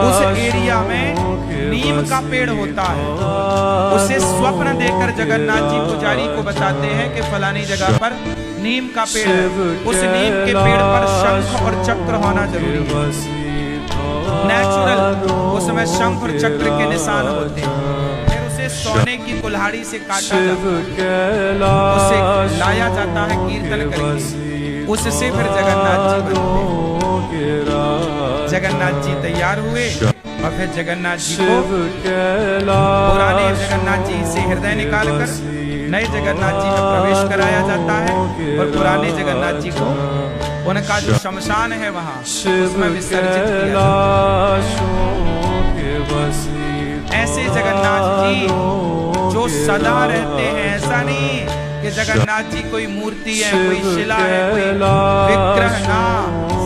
S1: उस एरिया में नीम का पेड़ होता है। उसे स्वप्न देकर जगन्नाथ जी पुजारी को बताते हैं कि फलानी जगह पर नीम का पेड़ है। उस नीम के पेड़ पर शंख और चक्र होना जरूरी है। नेचुरल उसमें शंख और चक्र के निशान होते हैं। फिर उसे सोने की कुल्हाड़ी से काटा जाता है, उसे लाया जाता है कीर्तन करके, उससे फिर जगन्नाथ जी बनते हैं। जगन्नाथ जी तैयार हुए और फिर जगन्नाथ जी को पुराने जगन्नाथ जी से हृदय निकालकर नए जगन्नाथ जी में प्रवेश कराया जाता है और पुराने जगन्नाथ जी को उनका जो शमशान है वहां उसमें विसर्जित किया जाता है। ऐसे जगन्नाथ जी जो सदा रहते हैं, ऐसा नहीं कि जगन्नाथ जी कोई मूर्ति है, कोई शिला है, कोई विग्रह ना,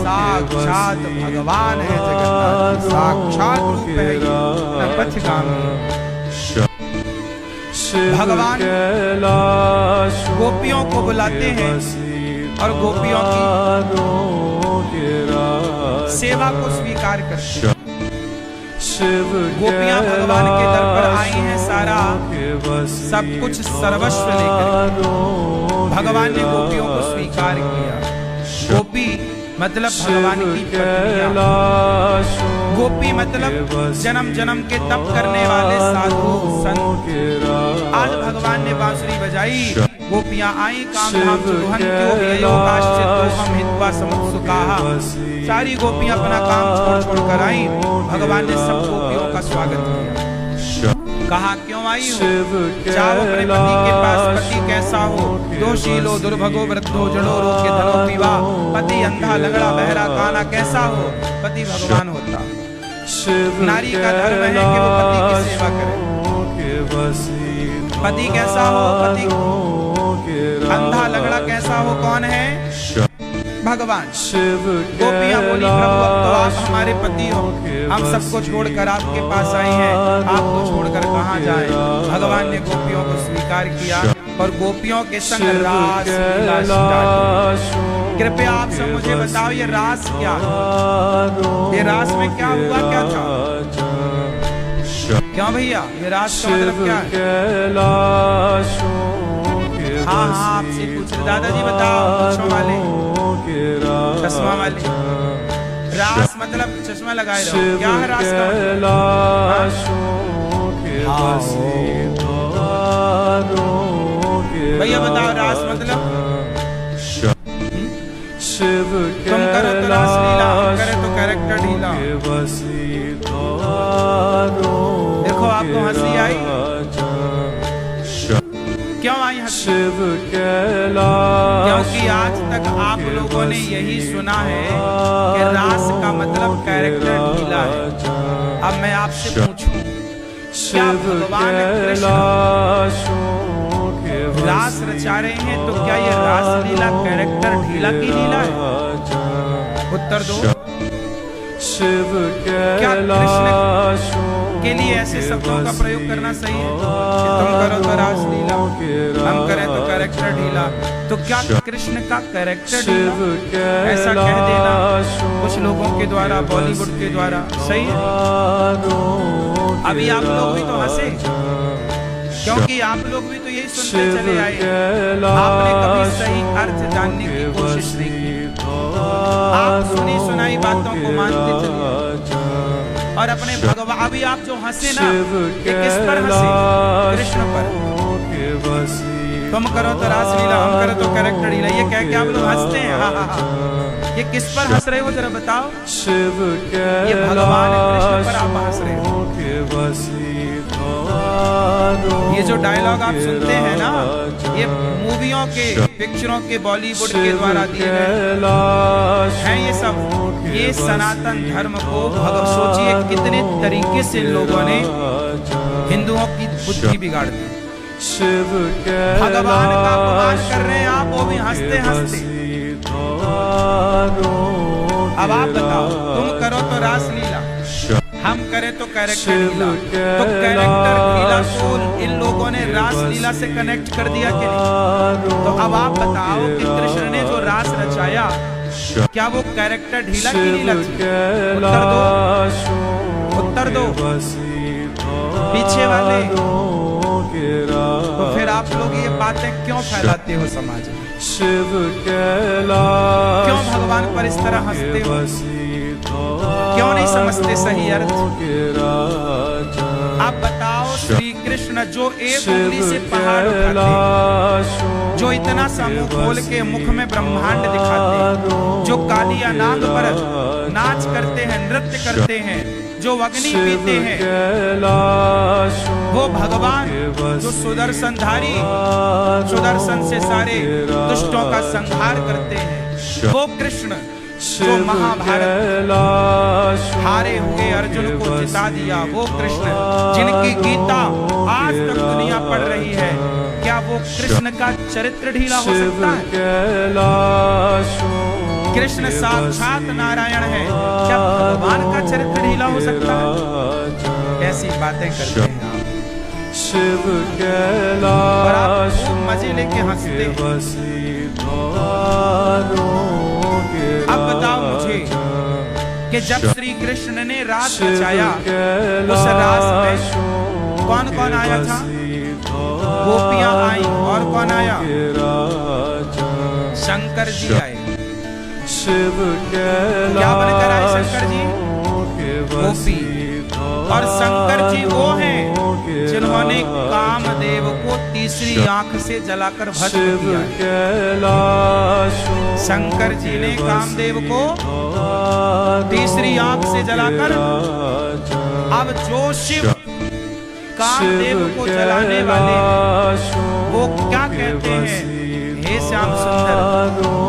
S1: साक्षात भगवान है जगन्नाथ, साक्षात रूप है पथगामी। भगवान गोपियों को बुलाते हैं और गोपियों की सेवा को स्वीकार करते हैं। गोपियां भगवान के दर पर आई हैं, सारा सब कुछ सर्वस्व लेकर। भगवान ने गोपियों को स्वीकार किया। गोपी मतलब भगवान की पत्नियां, गोपी मतलब जन्म जन्म के तप करने वाले साधु संत। आज भगवान ने बांसुरी बजाई, गोपियां आई काम धाम सुहंत्यो हम हित्वा समुत्सुकाः। सारी गोपियां अपना काम छोड़ छोड़ कर आई। भगवान ने सब गोपियों का स्वागत किया। कहा क्यों आई हो? जाओ अपने पति के पास। पति कैसा हो? दोषीलो दुर्भगो वृद्धो जड़ो रोग के धनो पीवा। पति अंधा लंगड़ा बहरा काना कैसा हो? पति भगवान होता। नारी का धर्म है कि वो पति की सेवा करे। पति कैसा हो? पति अंधा लंगड़ा कैसा हो? कौन है? भगवान। गोपियां बोली प्रभु अब तो आप हमारे पति हो, हम सबको छोड़कर आपके पास आए हैं, आपको छोड़कर कहां जाएं? भगवान ने गोपियों को स्वीकार किया और गोपियों के संग रास लीला स्टार्ट। कृपया आप सब मुझे बताओ ये रास क्या है? ये रास में क्या हुआ, क्या था? क्यों भैया ये रास का मतलब क्या है? हाँ हाँ आपसे पूछ रहे दादाजी, बताओ पूछो वाले चश्मा वाले। रास मतलब चश्मा लगाए रहो, क्या है रास का मतलब? भैया बताओ रास मतलब? तुम करो तो रास लीला, हम करे तो कैरेक्टर ढीला। देखो आपको हंसी आई, क्यों आई हंसी? क्योंकि आज तक आप लोगों ने यही सुना है कि रास का मतलब कैरेक्टर ढीला है। अब मैं आपसे पूछूं, क्या भगवान कृष्ण रास रचा रहे हैं तो क्या ये रास लीला कैरेक्टर ढीला की लीला है? उत्तर दो। क्या कृष्ण के लिए ऐसे शब्दों का प्रयोग करना सही है कि तुम करो तो रास लीला, हम करें तो कैरेक्टर ढीला? तो क्या कृष्ण का कैरेक्टर ढीला ऐसा कह देना कुछ लोगों के द्वारा, बॉलीवुड के द्वारा सही है? अभी आप लोग भी तो हंसे क्योंकि आप लोग भी तो यही सुनते चले आए। आपने कभी सही अर्थ जानने की कोशिश नहीं की। आप सुनी सुनाई बातों को मानते चले और अपने भगवान। अभी आप जो हंसे ना, ये किस पर हंसे? कृष्ण पर। तुम करो तो रास लीला, हम करो तो कैरेक्टर लीला, ये कह के आप लोग हंसते हैं। हाँ हाँ हाँ ये किस पर हंस रहे हो जरा बताओ?
S2: शिव
S1: ये भगवान कृष्ण पर आप हंस रहे हो। ये जो डायलॉग आप सुनते हैं ना, ये मूवियों के, पिक्चरों के, बॉलीवुड के द्वारा दिए गए हैं। ये सब ये सनातन धर्म को सोचिए कितने तरीके से लोगों ने हिंदुओं की बुद्धि बिगाड़ दी। भगवान का अपमान कर रहे हैं आप, वो भी हंसते हंसते। अब आप बताओ, तुम करो तो रासलीला, हम करें तो कैरेक्टर ढीला। तो कैरेक्टर ढीला को इन लोगों ने रासलीला से कनेक्ट कर दिया कि नहीं? तो अब आप बताओ कि कृष्ण ने जो रास रचाया, क्या वो कैरेक्टर ढीला की लीला थी? उत्तर दो, उत्तर दो पीछे वाले। तो फिर आप लोग ये बातें क्यों फैलाते हो समाज में? क्यों भगवान पर इस तरह हंसते हो? क्यों नहीं समझते सही अर्थ? आप बताओ, श्री कृष्ण जो एक उंगली से पहाड़ उठाते, जो इतना सा मुंह खोल के मुख में ब्रह्मांड दिखाते, जो काली अनाग पर नाच करते हैं, नृत्य करते हैं, जो अग्नि पीते हैं, वो भगवान जो सुदर्शनधारी, सुदर्शन से सारे दुष्टों का संहार करते हैं, वो कृष्ण जो महाभारत हारे हुए अर्जुन को जिता दिया, वो कृष्ण जिनकी गीता आज तक दुनिया पढ़ रही है, क्या वो कृष्ण का चरित्र ढीला हो सकता है? कृष्ण साक्षात नारायण है, क्या भगवान का चरित्र ढीला हो सकता है? ऐसी बातें करते हैं आप, और आप खूब मजे लेके हंसते हैं। अब बताओ मुझे कि जब श्री कृष्ण ने रास रचाया, उस रास में कौन कौन आया था? गोपियां आई, और कौन आया? शंकर जी आए। क्या बनकर आए शंकर जी? गोपी। और शंकर जी वो हैं जिन्होंने कामदेव को तीसरी आंख से जलाकर भस्म किया। शंकर जी ने कामदेव को तीसरी आंख से जलाकर, अब जो शिव कामदेव को जलाने वाले वो क्या कहते हैं? हे श्याम सुंदर,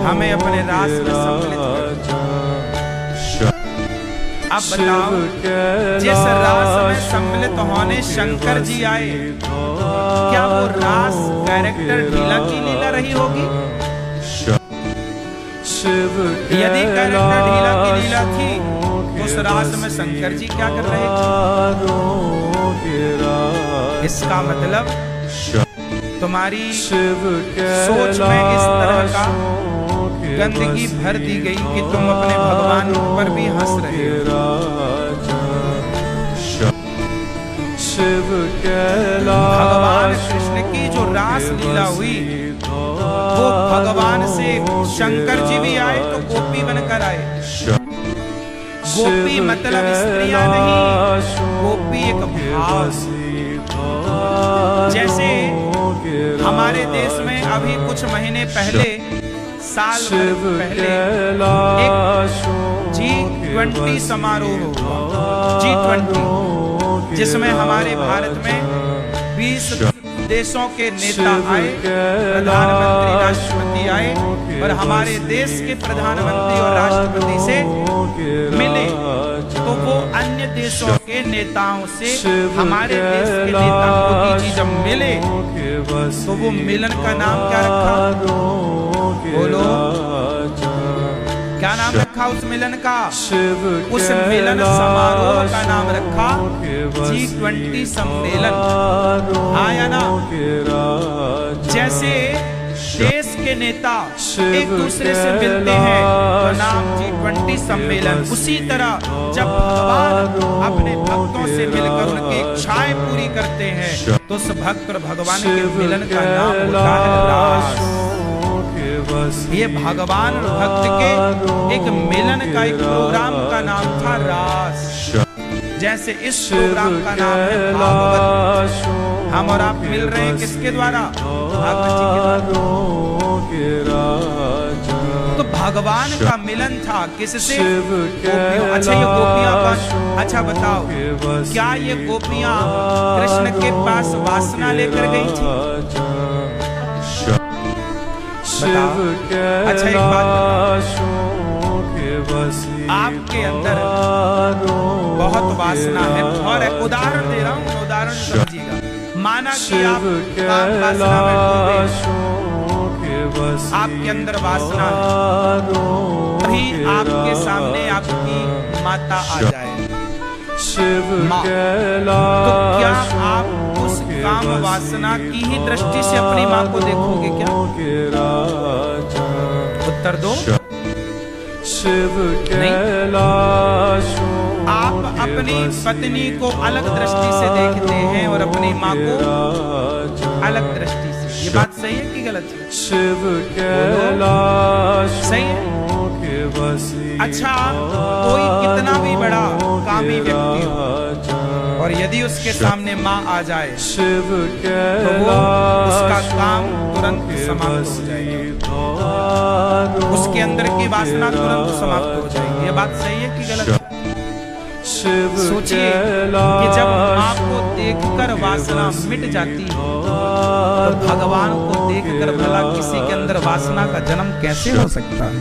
S1: हमें अपने रास में सम्मिलित कर। अब बताओ, जिस रास में सम्मिलित होने शंकर जी आए, क्या वो रास कैरेक्टर ढीला की लीला रही होगी? यदि कैरेक्टर ढीला की लीला थी, उस रास में शंकर जी क्या कर रहे थे? इसका मतलब तुम्हारी सोच में इस तरह का गंदगी भर दी गई कि तुम अपने भगवान पर भी हंस रहे हो। भगवान कृष्ण की जो रास लीला हुई, वो भगवान से शंकर जी भी आए तो गोपी बनकर आए। गोपी मतलब स्त्रियां नहीं, गोपी एक भाव। जैसे हमारे देश में अभी कुछ महीने पहले, साल भर पहले एक G20 समारोह हुआ, G20, जिसमें हमारे भारत में 20 देशों के नेता आए, प्रधानमंत्री, राष्ट्रपति आए, और हमारे देश के प्रधानमंत्री और राष्ट्रपति से मिले। तो वो अन्य देशों के नेताओं से हमारे देश के नेता मोदी जी जब मिले, तो वो मिलन का नाम क्या रखा? बोलो, क्या नाम रखा उस मिलन का? उस मिलन समारोह का नाम रखा G20 सम्मेलन। आया ना? जैसे देश के नेता एक दूसरे से मिलते हैं तो नाम G20 सम्मेलन, उसी तरह जब भगवान अपने भक्तों से मिलकर उनकी इच्छाएं पूरी करते हैं, तो उस भक्त और भगवान के मिलन का नाम होता है रास। ये भगवान और भक्त के एक मिलन का, एक प्रोग्राम का नाम था रास। जैसे इस प्रोग्राम का नाम है भागवत। हम और आप मिल रहे हैं किसके द्वारा? भागवत जी के द्वारा। तो भगवान का मिलन था किससे?
S2: शिव
S1: गोपियों। अच्छा ये गोपियां
S2: कैलाश
S1: अच्छा बताओ,
S2: के बसी
S1: क्या ये गोपियां कृष्ण के पास वासना लेकर गई थी?
S2: शिव
S1: अच्छा एक बात
S2: कैलाशों के बसी
S1: आपके अंदर बहुत वासना है और उदाहरण दे रहा हूँ, उदाहरण समझिएगा। माना कि आप काम वासना में डूबे, आपके अंदर वासना है, अभी आपके सामने आपकी माता आ जाए, माँ, तो क्या आप उस काम वासना की ही दृष्टि से अपनी माँ को देखोगे क्या? उत्तर दो।
S2: शिव
S1: नहीं। आप अपनी पत्नी को अलग दृष्टि से देखते हैं और अपनी माँ को अलग दृष्टि से। ये बात सही है कि गलत है?
S2: शिव कैलाश
S1: सही है। अच्छा, कोई कितना भी बड़ा कामी व्यक्ति हो और यदि उसके सामने माँ आ जाए तो वो उसका काम तुरंत समाप्त हो जाएगा, उसके अंदर की वासना तुरंत समाप्त हो जाएगी। ये बात सही है कि गलत है? सोचिए कि जब माँ को देखकर वासना मिट जाती है तो भगवान को देखकर भला किसी के अंदर वासना का जन्म कैसे हो सकता है?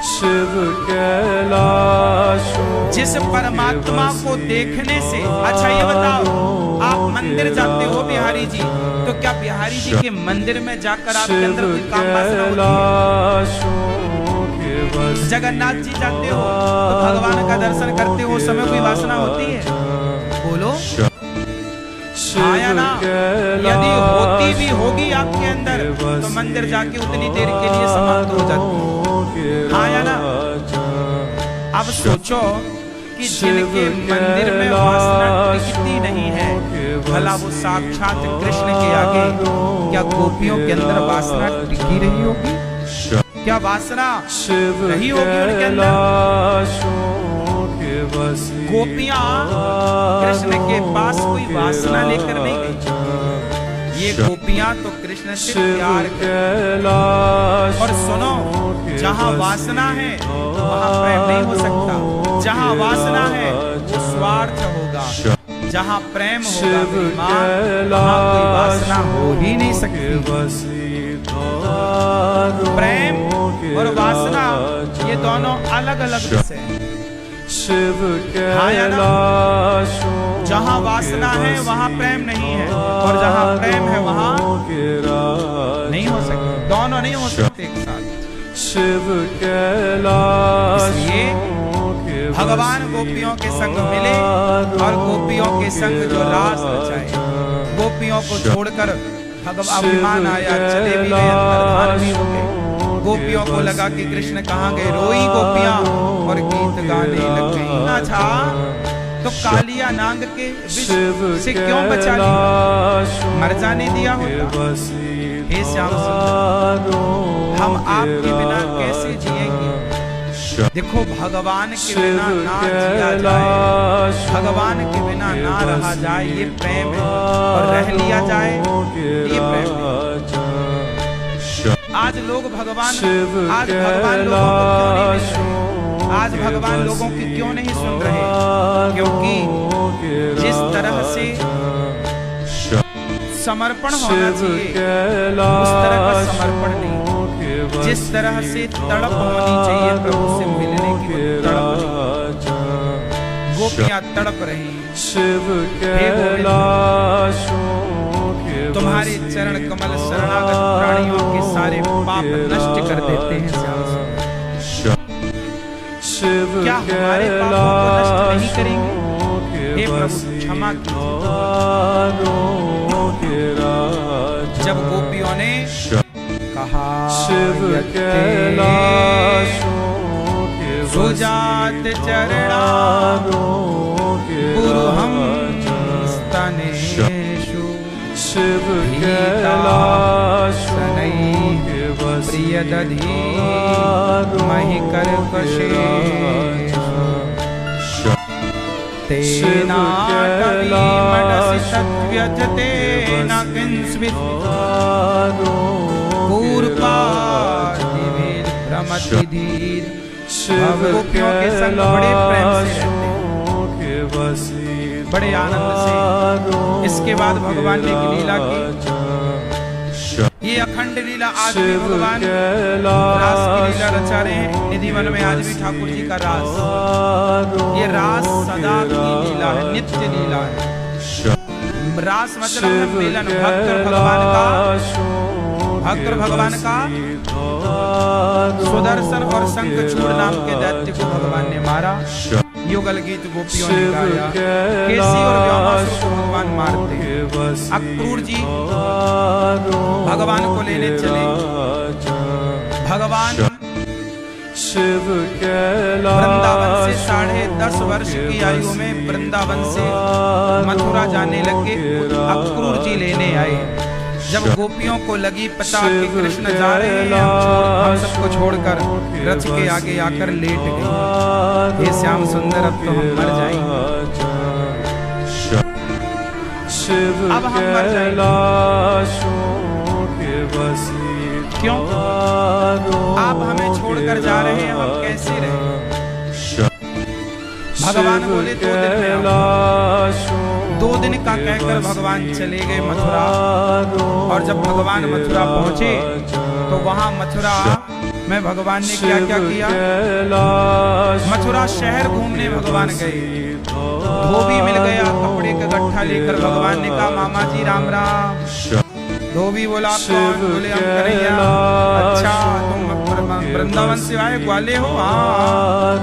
S2: शिव कैलाश
S1: जिस परमात्मा को देखने से, अच्छा ये बताओ, आप मंदिर जाते हो बिहारी जी, तो क्या बिहारी जी के मंदिर में जाकर आपके अंदर कोई काम वासना होती है? जगन्नाथ जी जाते हो तो भगवान का दर्शन करते हो, उस समय कोई वासना होती है? बोलो हाँ या ना? यदि होती भी होगी आपके अंदर तो मंदिर जाके उतनी देर के लिए समाप्त हो जाती है। हाँ या ना? अब सोचो कि जिनके मंदिर में वासना टिकती नहीं है, भला वो साक्षात कृष्ण के आगे क्या गोपियों के अंदर वासना टिकी रही होगी? क्या वासना रही होगी उनके अंदर? गोपियां कृष्ण के पास कोई वासना लेकर नहीं गई, ये गोपियां तो कृष्ण से प्यार करती। और सुनो, जहां वासना है वहां प्रेम नहीं हो सकता, जहां वासना है वो स्वार्थ होगा, जहां प्रेम होगा वहां कोई वासना हो ही नहीं सकती। प्रेम और वासना ये दोनों अलग अलग विषय हैं।
S2: शिव
S1: कैलाश जहाँ वासना है वहाँ प्रेम नहीं है, और जहाँ प्रेम है वहाँ नहीं हो सकते, दोनों नहीं हो सकते एक साथ।
S2: शिव कैलाश
S1: इसलिए भगवान गोपियों के संग मिले और गोपियों के संग जो रास रचाए, गोपियों को छोड़कर भगवान अभिमान आया, चले भी गए, अंतर्धान भी हो गए। गोपियों को लगा कि कृष्ण कहाँ गए, रोई गोपियां और गीत गाने लग गई। अच्छा, तो कालिया नांग के विष से क्यों बचा लिया? मर जाने दिया होता। हे श्याम सुंदर, हम आपके बिना कैसे जिएंगे? देखो, भगवान के बिना ना जिया जाए, भगवान के बिना ना रहा जाए, ये प्रेम है, और रह लिया जाए ये प्रेम है। आज लोग भगवान, आज भगवान लोगों को क्यों नहीं मिल रहे? आज भगवान लोगों की क्यों नहीं सुन रहे? क्योंकि जिस तरह से समर्पण होना चाहिए उस तरह का समर्पण नहीं, जिस तरह से तड़प होनी चाहिए प्रभु से मिलने की तड़प नहीं। गोपियां तड़प रही। हे गोविंद, तुम्हारे चरण कमल शरणागत प्राणियों के सारे पाप नष्ट कर देते हैं श्याम सुंदर। क्या हमारे पापों को नष्ट नहीं करेंगे? हे प्रभु क्षमा कीजिए। जब गोपियों ने कहा सुजात चरणा पुरुहं स्तनेषु
S2: शिव कैलाश
S1: प्रिय दधी महि कर्कशेषु तेनाटवी मडसि तद्व्यजतेन किंस्मित् पूर्वादिभिर्ब्रह्मभिः मति धीर।
S2: शिव
S1: गोपियों के संग बड़े प्रेम से रहते हैं,
S2: के वसी
S1: बड़े आनंद से। इसके बाद भगवान ने एक लीला की, ये अखंड लीला आज भी भगवान रास की लीला रचा रहे हैं। निधि वन में आज भी ठाकुर जी का रास, ये रास सदा की लीला है, नित्य लीला है। रास मतलब है मिलन, भक्त भगवान का सुदर्शन और शंखचूड़ नाम के दैत्य को भगवान ने मारा। युगल गीत गोपियों ने गाया, केसी और व्योमासुर को भगवान मारते हैं। अक्रूर जी भगवान को लेने चले। भगवान
S2: शिव
S1: वृंदावन से 10.5 वर्ष की आयु में वृंदावन से मथुरा जाने लगे। अक्रूर जी लेने आए। जब गोपियों को लगी पता कि कृष्ण जा रहे हैं, हम सबको छोड़कर रथ के आगे आकर लेट गए। हे श्याम सुंदर, अब तो हम मर जाएंगे, अब हम मर जाएंगे। क्यों? आप हमें छोड़कर जा रहे हैं, हम कैसे रहे? भगवान बोले 2 दिन में आओ। 2 दिन का कहकर भगवान चले गए मथुरा। और जब भगवान मथुरा पहुंचे तो वहां मथुरा में भगवान ने क्या क्या किया? मथुरा शहर घूमने भगवान गए। धोबी मिल गया, कपड़े का गट्ठा लेकर भगवान ने कहा, मामा जी राम राम। धोबी बोला, आप कौन? बोले, हम कन्हैया। अच्छा, तुम वृंदावन से आए, ग्वाले हो? हाँ।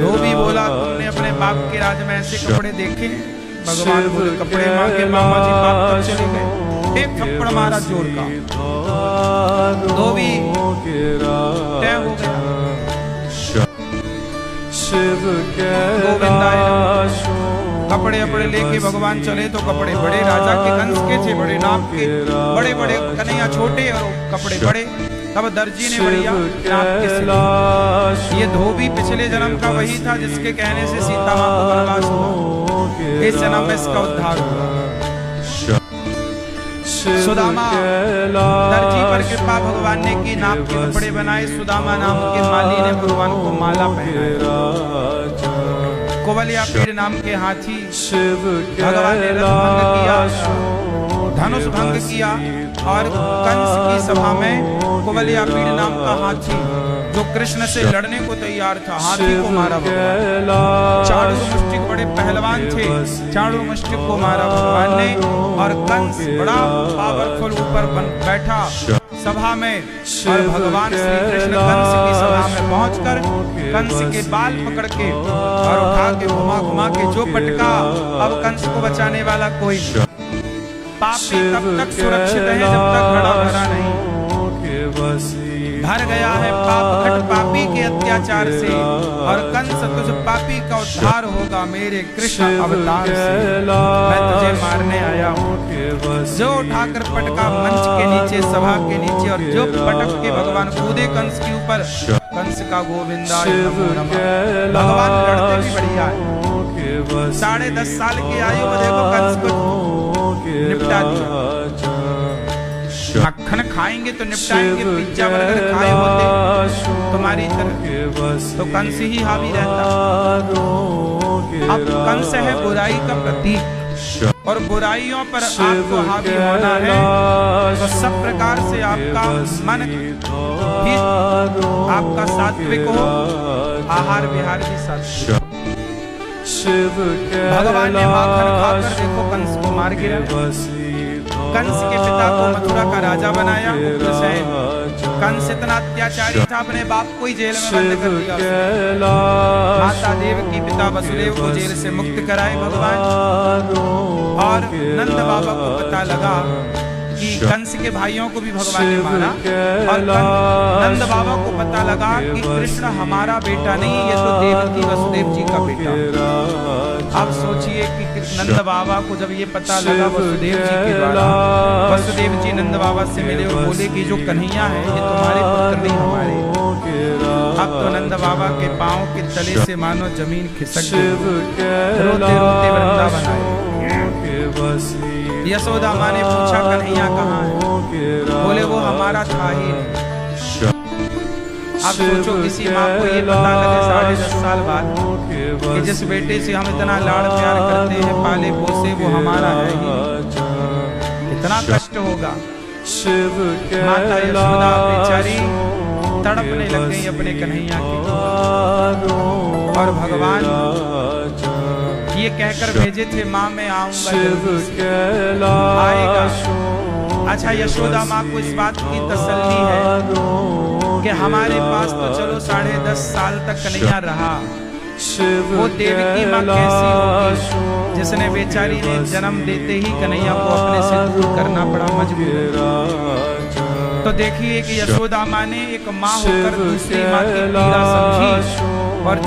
S1: धोबी बोला, तुमने अपने बाप के राज में ऐसे कपड़े देखे? भगवान बोले, कपड़े मांगे मामा जी, बाप तब चले गए। एक थप्पड़ मारा जोर का, धोबी तय हो गया। गोविंदाय नमः। कपड़े अपड़े लेके भगवान चले तो कपड़े बड़े राजा के कंस के थे, बड़े नाप के, बड़े बड़े, कन्हैया छोटे और कपड़े बड़े। तब दर्जी ने बढ़िया नाप के सिले। ये धोबी पिछले जन्म का वही था जिसके कहने से सीता मां को वनवास हुआ। इस जन्म में इसका उद्धार हुआ। सुदामा, दर्जी पर कृपा भगवान ने की, नाप के कपड़े बनाए। सुदामा नाम के माली ने भगवान को माला पहनाया। कुवलिया पीड़ नाम के हाथी भगवान ने रथ भंग किया, धनुष भंग किया। और कंस की सभा में कुवलिया पीड़ नाम का हाथी जो कृष्ण से लड़ने को तैयार था, हाथी को मारा भगवान। चाणूर मुष्टिक बड़े पहलवान थे, चाणूर मुष्टिक को मारा भगवान ने। और कंस बड़ा पावरफुल ऊपर बैठा सभा में। और भगवान श्री कृष्ण कंस की सभा में पहुंचकर कंस के बाल पकड़ के और उठा के घुमा घुमा के जो पटका, अब कंस को बचाने वाला कोई नहीं। पापी तब तक सुरक्षित है जब तक घड़ा भरा नहीं। भर गया है पाप घट पापी के अत्याचार से, और कंस तुझ पापी का उद्धार होगा मेरे कृष्ण अवतार से। मैं तुझे मारने आया हूँ। जो उठाकर पटका मंच के नीचे, सभा के नीचे, और जो पटक के भगवान कूदे कंस के ऊपर, कंस का गोविंदाय नमो नमः। भगवान लड़ते भी बढ़िया है। 10.5 साल की आयु में देखो कंस को निपटा दिया। मक्खन खाएंगे तो निपटाएंगे, पिज्जा बर्गर खाए होते तुम्हारी तरह तो कंस ही हावी रहता। अब कंस है बुराई का प्रतीक, और बुराइयों पर आपको हावी होना है तो सब प्रकार से आपका मन भी आपका सात्विक हो, आहार विहार भी सात्विक हो। भगवान ने माखन खाकर देखो कंस को मार गिरा। कंस के पिता को मथुरा का राजा बनाया उग्रसेन। कंस इतना अत्याचारी था, अपने बाप को ही जेल में बंद कर दिया। माता देवकी पिता वसुदेव को जेल से मुक्त कराए भगवान। और नंद बाबा को पता लगा कि कंस के भाइयों को भी भगवान ने मारा, और नंद बाबा को पता लगा कि कृष्ण हमारा बेटा नहीं, ये तो देवकी वसुदेव जी का बेटा। आप सोचिए कि नंद बाबा को जब ये पता लगा वसुदेव जी के द्वारा, वसुदेव जी नंद बाबा से मिले और बोले कि जो कन्हैया है ये तुम्हारे पुत्र नहीं हमारे। अब तो नंद बाबा के पांव के तले से मानो जमीन खिसक गई। रोते रोते वृंदावन आए। यशोदा माँ ने पूछा कन्हैया कहाँ है? बोले वो हमारा था ही नहीं। आप सोचो किसी माँ को ये पता लगे 10.5 साल बाद कि जिस बेटे से हम इतना लाड़ प्यार करते हैं, पाले पोसे, वो हमारा है ही नहीं, कितना कष्ट होगा। माता यशोदा बेचारी तड़पने लग गई अपने कन्हैया की, और भगवान ये कहकर भेजे थे माँ मैं आऊंगा जल्दी से, आएगा। अच्छा, यशोदा माँ को इस बात की तसल्ली है कि हमारे पास तो चलो 10.5 साल तक कन्हैया रहा, वो देवकी माँ कैसी होगी जिसने बेचारी ने जन्म देते ही कन्हैया को अपने से दूर करना पड़ा, मजबूर। तो देखिए कि यशोदा माँ ने एक माँ होकर दूसरी माँ की पीड़ा समझी और